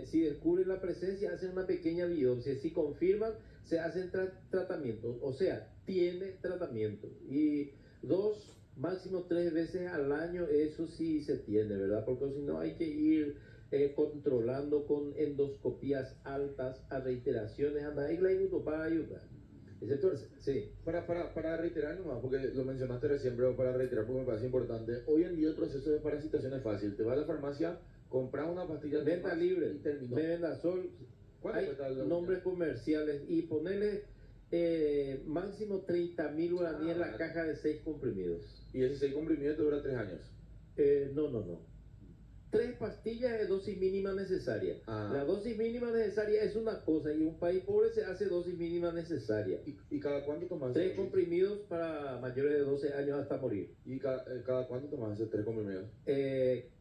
si descubren la presencia, hacen una pequeña biopsia, si confirman, se hacen tratamientos, o sea, tiene tratamiento. Y 2, máximo 3 veces al año, eso sí se tiene, ¿verdad? Porque si no hay que ir controlando con endoscopías altas a reiteraciones, para ayudar. Sí. Para reiterar nomás, porque lo mencionaste recién, pero para reiterar porque me parece importante, hoy en día el proceso de parasitación es fácil. Te vas a la farmacia, compras una pastilla venta libre y terminó. Mebendazol, hay nombres comerciales y ponerle máximo 30.000 guaraníes en la caja de 6 comprimidos. ¿Y ese 6 comprimidos te dura 3 años? No. 3 pastillas de dosis mínima necesaria. La dosis mínima necesaria es una cosa y en un país pobre se hace dosis mínima necesaria. ¿Y cada cuánto tomas? 3 comprimidos para mayores de 12 años hasta morir. ¿Y cada cuánto tomas esos 3 comprimidos?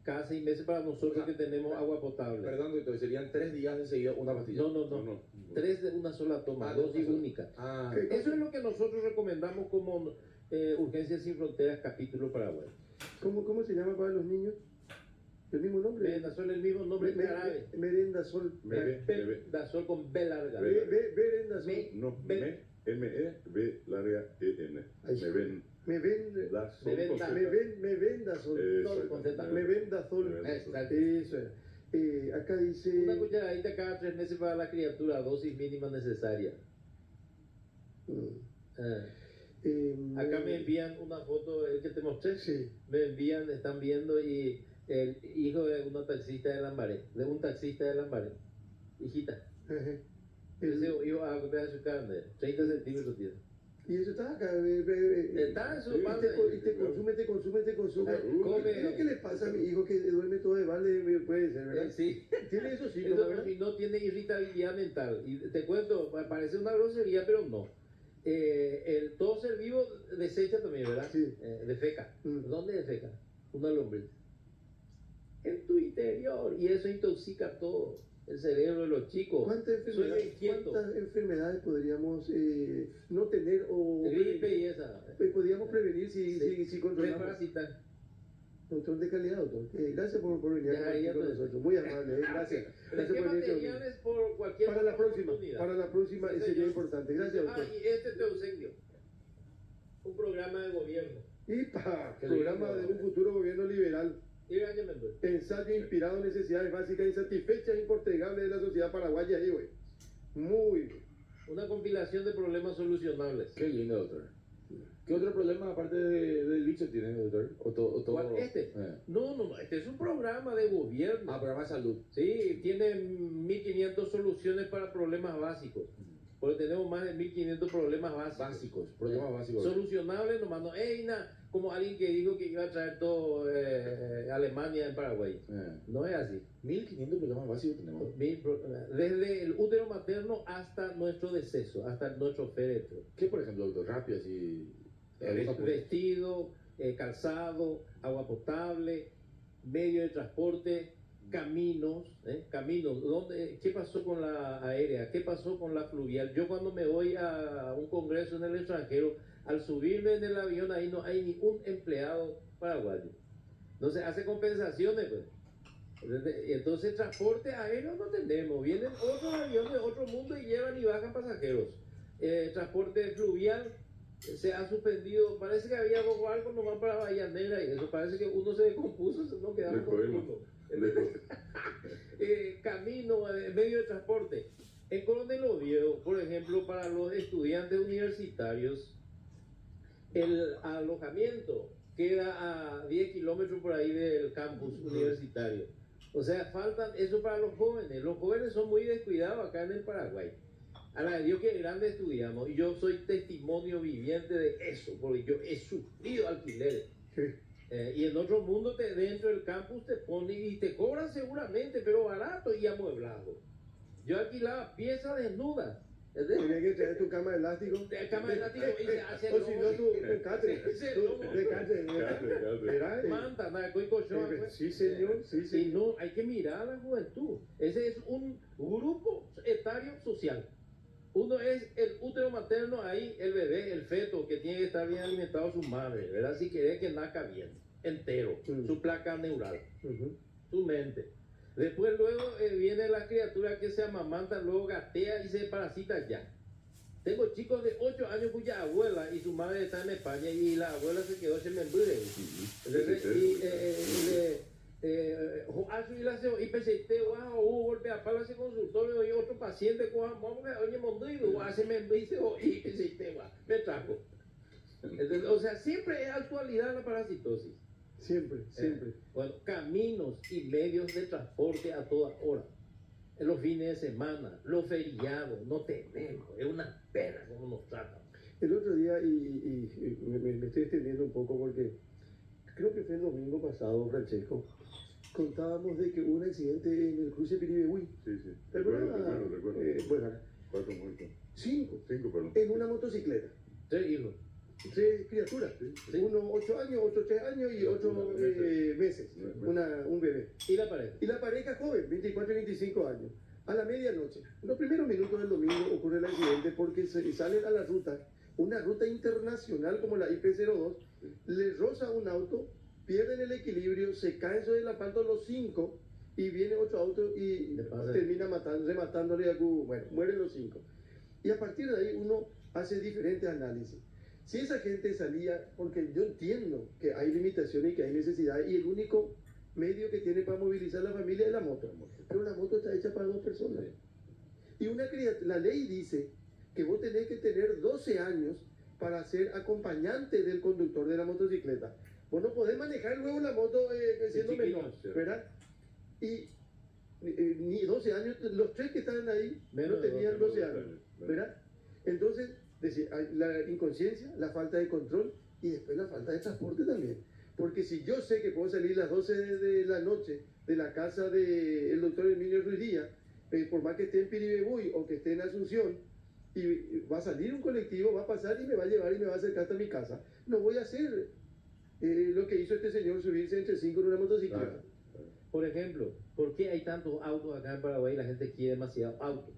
Cada 6 meses para nosotros que tenemos agua potable. Perdón, doctor, serían 3 días de seguida una pastilla. No. 3 de una sola toma, dosis única. Eso es lo que nosotros recomendamos como Urgencias Sin Fronteras, capítulo Paraguay. ¿Cómo se llama para los niños? ¿El mismo nombre? Mebendazol, el mismo nombre árabe. Mebendazol. Mebendazol con B larga. Mebendazol. No, B larga EN. Mebendazol. Eso es. Acá dice. Una cucharadita cada 3 meses para la criatura, dosis mínima necesaria. Acá me envían una foto, el que te mostré. Sí. Me envían, están viendo y el hijo de una taxista de Lambaré, hijita. Ese hijo de su carne, 30 centímetros tiene. Y eso está acá. Está en su panza. Y te consume. ¿Qué es lo que le pasa a mi hijo que duerme todo de balde? Puede ser, ¿verdad? Sí. Tiene eso sí, Y no tiene irritabilidad mental. Y te cuento, parece una grosería, pero no. Todo ser vivo desecha también, ¿verdad? Sí. Defeca. ¿Dónde defeca? Una lombriz. En tu interior. Y eso intoxica todo. el cerebro de los chicos. ¿Cuántas enfermedades podríamos no tener o gripe y esa? Podríamos prevenir si controlamos? Parasitar. Control de calidad, doctor. Gracias por venir con nosotros. Muy amable. Gracias. Gracias por venir. Por cualquier para la próxima sí, sería importante. Gracias, doctor. Y este te obsequio. Un programa de gobierno. Programa de un futuro gobierno liberal. Ensayo inspirado en necesidades básicas insatisfechas e impostergables de la sociedad paraguaya. Muy bien. Una compilación de problemas solucionables. Qué lindo, doctor. ¿Qué otro problema aparte del bicho tiene, doctor? ¿Cuál? ¿Este? No, este es un programa de gobierno. Programa de salud. Sí, tiene 1500 soluciones para problemas básicos. Porque tenemos más de 1500 problemas básicos. Problemas básicos. Solucionables nomás. No, como alguien que dijo que iba a traer todo Alemania en Paraguay. No es así. 1500 problemas básicos tenemos. Desde el útero materno hasta nuestro deceso, hasta nuestro féretro. ¿Qué, por ejemplo, doctor? Rápido, así. Vestido, calzado, agua potable, medio de transporte, caminos. ¿Qué pasó con la aérea? ¿Qué pasó con la fluvial? Yo cuando me voy a un congreso en el extranjero, al subirme en el avión ahí no hay ni un empleado paraguayo. Entonces hace compensaciones, pues. Entonces transporte aéreo no tenemos. Vienen otros aviones de otro mundo y llevan y bajan pasajeros. Transporte fluvial se ha suspendido. Parece que había algo nomás para Bahía Negra y eso parece que uno se descompuso, no quedamos con uno. Camino, medio de transporte. En Coronel Oviedo, por ejemplo, para los estudiantes universitarios, el alojamiento queda a 10 kilómetros por ahí del campus universitario. O sea, faltan eso para los jóvenes. Los jóvenes son muy descuidados acá en el Paraguay. A la de Dios que grande estudiamos. Y yo soy testimonio viviente de eso, porque yo he sufrido alquileres. Y en otro mundo dentro del campus te ponen y te cobran seguramente, pero barato y amueblado. Yo alquilaba piezas desnudas. Tenía que traer tu cama de elástico. Cama de elástico y se hace o si no, tu catre. Manta, nada, coicochón. Sí, señor. Y no, hay que mirar a la juventud. Ese es un grupo etario social. Uno es el útero materno, ahí el bebé, el feto, que tiene que estar bien alimentado su madre, ¿verdad? Si quiere que nazca bien, entero, su placa neural, su mente. Después luego viene la criatura que se amamanta, luego gatea y se parasita ya. Tengo chicos de 8 años cuya abuela y su madre está en España y la abuela se quedó sin membrure. Y pensé, hubo golpe a pala ese consultorio y otro paciente, oye, mondido, hace membrice y me trajo. O sea, siempre es actualidad la parasitosis. Siempre. Bueno, caminos y medios de transporte a toda hora. En los fines de semana, los feriados, no tenemos. Es una pena cómo nos tratan. El otro día, y me estoy extendiendo un poco porque creo que fue el domingo pasado, Francesco, contábamos de que hubo un accidente en el cruce Piribehuy. Sí. Recuerdo. Bueno, 4 muertos. 5. 5, perdón. En una motocicleta. 3 hijos. 3 criaturas. Sí. Uno 8 años, otro 3 años y otro meses. Un bebé. ¿Y la pareja? Y la pareja joven, 24 y 25 años. A la medianoche, en los primeros minutos del domingo ocurre el accidente porque salen a la ruta, una ruta internacional como la IP02, les roza un auto, pierden el equilibrio, se caen sobre el asfalto los 5 y viene otro auto y termina rematándole a Cuba. Bueno, mueren los 5. Y a partir de ahí uno hace diferentes análisis. Si esa gente salía, porque yo entiendo que hay limitaciones y que hay necesidades, y el único medio que tiene para movilizar a la familia es la moto. Pero la moto está hecha para 2 personas. Y la ley dice que vos tenés que tener 12 años para ser acompañante del conductor de la motocicleta. Vos no podés manejar luego la moto siendo menor, ¿verdad? Y ni 12 años, los 3 que estaban ahí no tenían 12 años, ¿verdad? Entonces, la inconsciencia, la falta de control y después la falta de transporte también. Porque si yo sé que puedo salir a las 12 de la noche de la casa del doctor Emilio Ruiz Díaz, por más que esté en Piribebuy o que esté en Asunción, y va a salir un colectivo, va a pasar y me va a llevar y me va a acercar hasta mi casa, no voy a hacer lo que hizo este señor, subirse entre 5 en una motocicleta. Por ejemplo, ¿por qué hay tantos autos acá en Paraguay y la gente quiere demasiado auto?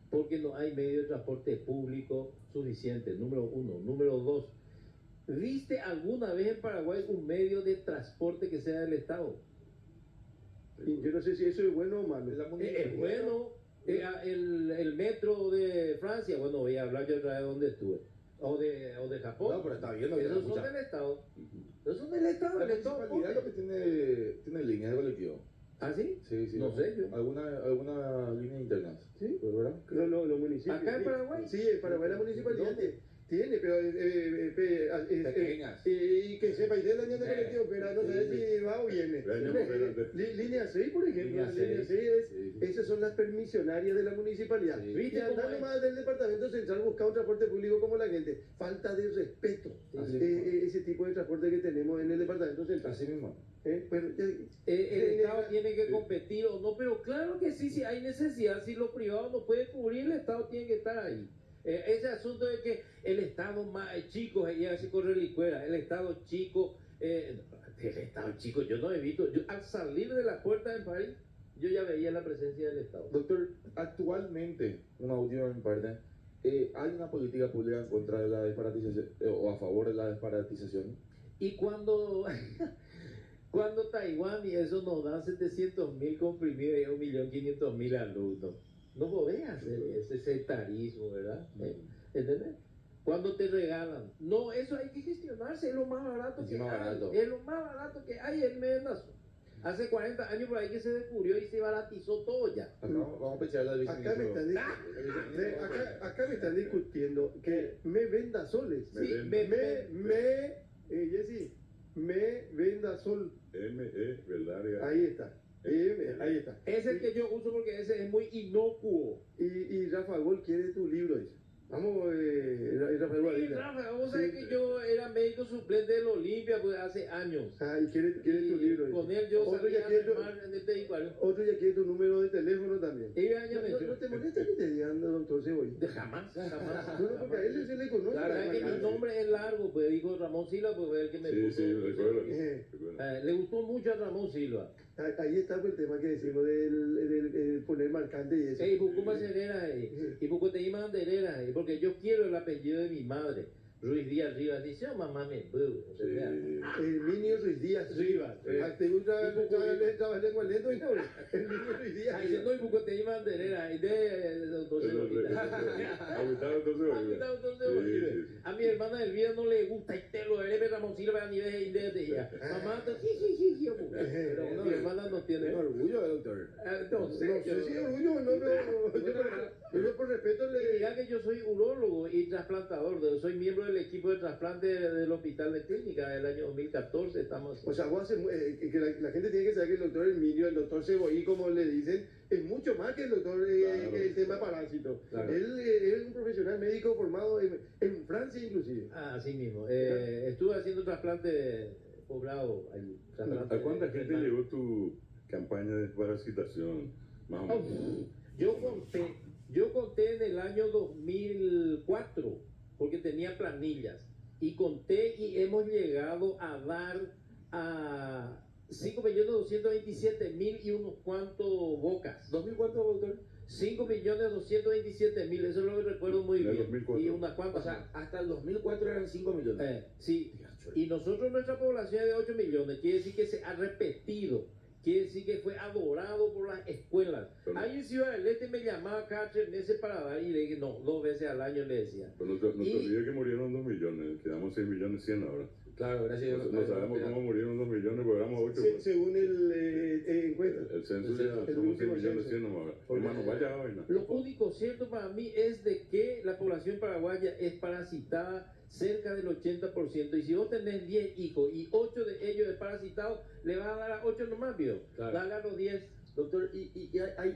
Porque no hay medio de transporte público suficiente, número uno. Número dos, ¿viste alguna vez en Paraguay un medio de transporte que sea del Estado? Y yo no sé si eso es bueno o malo. Es bueno. El metro de Francia, bueno, voy a hablar yo otra vez de donde estuve. O de Japón. No, pero está bien. Esos son del Estado. Esos son del Estado. La El Estado municipalidad lo que tiene líneas de colectivo. ¿Ah, sí? Sí, sí. No sé yo. Alguna línea interna. ¿Sí? ¿Pues verdad? Los municipios. ¿Acá en Paraguay? Sí, en Paraguay la municipalidad ¿Dónde? tiene, pero Pequeñas. y que sepa, y de la línea de colectivo, pero no sé Sí, si va o viene. Línea 6, por ejemplo, Línea línea 6 Sí. esas son las permisionarias de la municipalidad. Sí. Y ¿Viste cómo andando es? más del departamento central buscar un transporte público como la gente. Falta de respeto. Así Ese tipo de transporte que tenemos en el departamento central. Así mismo. Pero El Estado tiene que competir o no, pero claro que sí, si hay necesidad, si lo privado no puede cubrir, el Estado tiene que estar ahí. Ese asunto de que el Estado más chico, ya se corre licuera, el Estado chico, el Estado chico, yo no he visto, al salir de la puerta del país, yo ya veía la presencia del Estado. Doctor, actualmente, una última en parte, ¿hay una política pública en contra de la desparatización o a favor de la desparatización? Y cuando Taiwán y eso nos dan 700.000 comprimidos y 1.500.000 alumnos, no podés hacer ese sectarismo, ¿verdad? ¿Entendés? Cuando te regalan. No, eso hay que gestionarse, es lo más barato que Encima hay. barato. Es lo más barato que hay en Mendazo. Hace 40 años por ahí que se descubrió y se baratizó todo ya. Acá vamos a pechar la acá me están discutiendo que me venda soles. Sí, Jessy, me venda sol. Verdaria. Ahí está. Ahí está. Es el que yo uso porque ese es muy inocuo. Y Rafa Gol quiere tu libro, dice. Vamos, Rafa Gol. Sí, Rafa, vos sabés que yo era médico suplente del Olimpia pues, hace años. Y quiere tu libro. Con dice. él yo Otro salía ya a quiere remar en el Tejicuario. Otro ya quiere tu número de teléfono también. No, No te molesta que te digan doctor Cebolla. Jamás, jamás. No, porque a él se le conoce. La verdad que mi nombre es largo, pues dijo Ramón Silva, pues fue el que me puso. Sí, recuerdo. Le gustó mucho a Ramón Silva. Ahí está pues, el tema que decimos del poner marcante y eso. Y Bucuma Cerera, y Bucoteíma Banderera, porque yo quiero el apellido de mi madre. Ruiz Díaz Rivas dice, oh, mamá me El Minio Ruiz Díaz Rivas. ¿Te gusta trabajar lengua lento? El Minio Ruiz Díaz. Ahí no, y Bucoteíma Banderera, y de doctor A mi hermana Elvira no le gusta, y te lo eres Ramón Silva, ni de ella. Mamá, pero mi hermana no tiene orgullo, doctor. No sé si orgullo o no, pero yo por respeto le... Diga que yo soy urólogo y trasplantador, soy miembro del equipo de trasplante del Hospital de Clínica del año 2014, estamos... O sea, vos haces, que la gente tiene que saber que el doctor Herminio, el doctor Cebollí, como le dicen, es mucho más que el doctor, el tema parásito. Claro. Él es un profesional médico formado en Francia inclusive. Así mismo. Estuve haciendo trasplante poblado ahí. ¿A cuánta gente llegó tu campaña de desparasitación? Más o menos. Yo conté en el año 2004, porque tenía planillas, y conté y hemos llegado a dar a 5.227.000 y unos cuantos bocas. ¿2000 cuánto, doctor? 5.227.000, eso es lo que recuerdo muy En el bien. 2004. Y unas cuantas. O sea, hasta el 2004 eran 5 millones. Sí, y nosotros nuestra población es de 8 millones, quiere decir que se ha repetido, quiere decir que fue adorado por las escuelas. Pero, Ahí en Ciudad del Este me llamaba cada 3 meses para dar y le dije, no, 2 veces al año le decía. Pero no te olvides que murieron 2 millones, quedamos 6 millones 100 ahora. Claro, gracias. No sabemos cómo murieron 2 millones, porque éramos 8. Según el encuesta. El censo ya el somos 6 último millones censo. 100 nomás. Hermano, vaya vaina. Lo único cierto para mí es de que la población paraguaya es parasitada cerca del 80%. Y si vos tenés 10 hijos y 8 de ellos desparasitados, le vas a dar a 8 nomás, ¿vio? Claro. Dale a los 10. Doctor,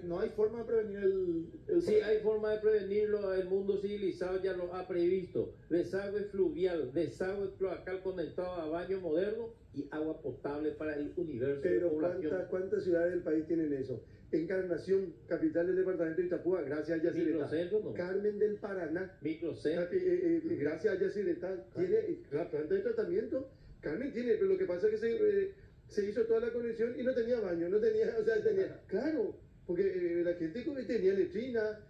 no hay forma de prevenir el Sí, hay forma de prevenirlo, el mundo civilizado ya lo ha previsto. Desagüe fluvial, desagüe cloacal conectado a baño moderno y agua potable para el universo de Pero población. ¿cuántas ciudades del país tienen eso? Encarnación, capital del departamento de Itapúa, gracias a Yacyretá. Microcentro, no. Carmen del Paraná, Microcentro. gracias a Yacyretá. Tiene la planta de tratamiento. Carmen tiene, pero lo que pasa es que se hizo toda la conexión y no tenía baño, claro, porque la gente tenía letrina,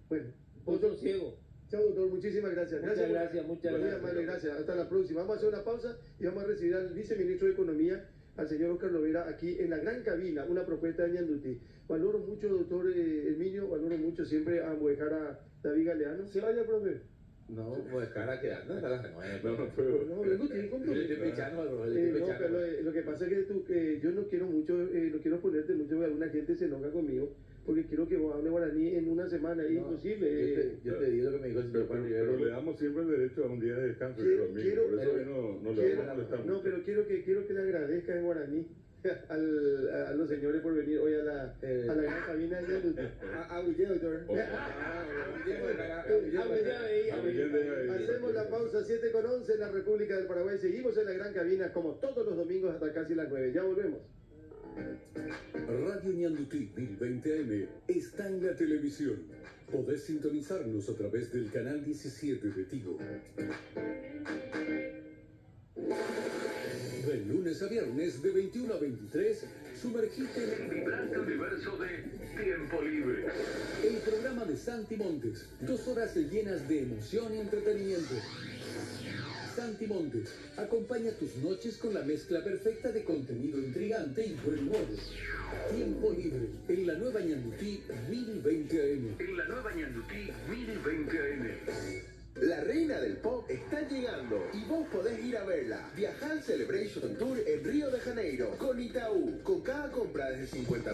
bueno. Otro ciego. Chao, doctor, muchísimas gracias. Muchas gracias. Muy amable, gracias. Hasta la próxima. Vamos a hacer una pausa y vamos a recibir al viceministro de Economía, al señor Oscar Lovera, aquí en la gran cabina, una propuesta de Ñandutí. Valoro mucho, doctor Herminio, valoro mucho siempre a Modejar a David Galeano. ¿Se vaya, profe? No, Modejar a quedar, no, hasta las 9. No puedo. No, vengo tiene compromiso. Le estoy pechando, Lo que pasa es que yo no quiero mucho, no quiero ponerte mucho, porque alguna gente se enoja conmigo, porque quiero que vos hables guaraní en una semana, es imposible. Yo te digo lo que me dijo el señor Juan Rivero. Pero le damos siempre el derecho a un día de descanso, por eso no le vamos a molestar mucho. No, pero quiero que le agradezca en guaraní a los señores por venir hoy a la gran cabina de Ñandutí. Doctor. Hacemos la pausa 7:11 en la República del Paraguay. Seguimos en la gran cabina como todos los domingos hasta casi las 9. Ya volvemos. Radio Ñandutí 1020 AM está en la televisión. Podés sintonizarnos a través del canal 17 de Tigo. De lunes a viernes de 21 a 23, sumergite en el vibrante universo de Tiempo Libre. El programa de Santi Montes, 2 horas llenas de emoción y entretenimiento. Santi Montes acompaña tus noches con la mezcla perfecta de contenido intrigante y buen humor. Tiempo Libre en la nueva Ñandutí 1020 AM. En la nueva Ñandutí 1020 AM. La reina del pop está llegando y vos podés ir a verla. Viajar al Celebration Tour en Río de Janeiro con Itaú. Con cada compra desde 50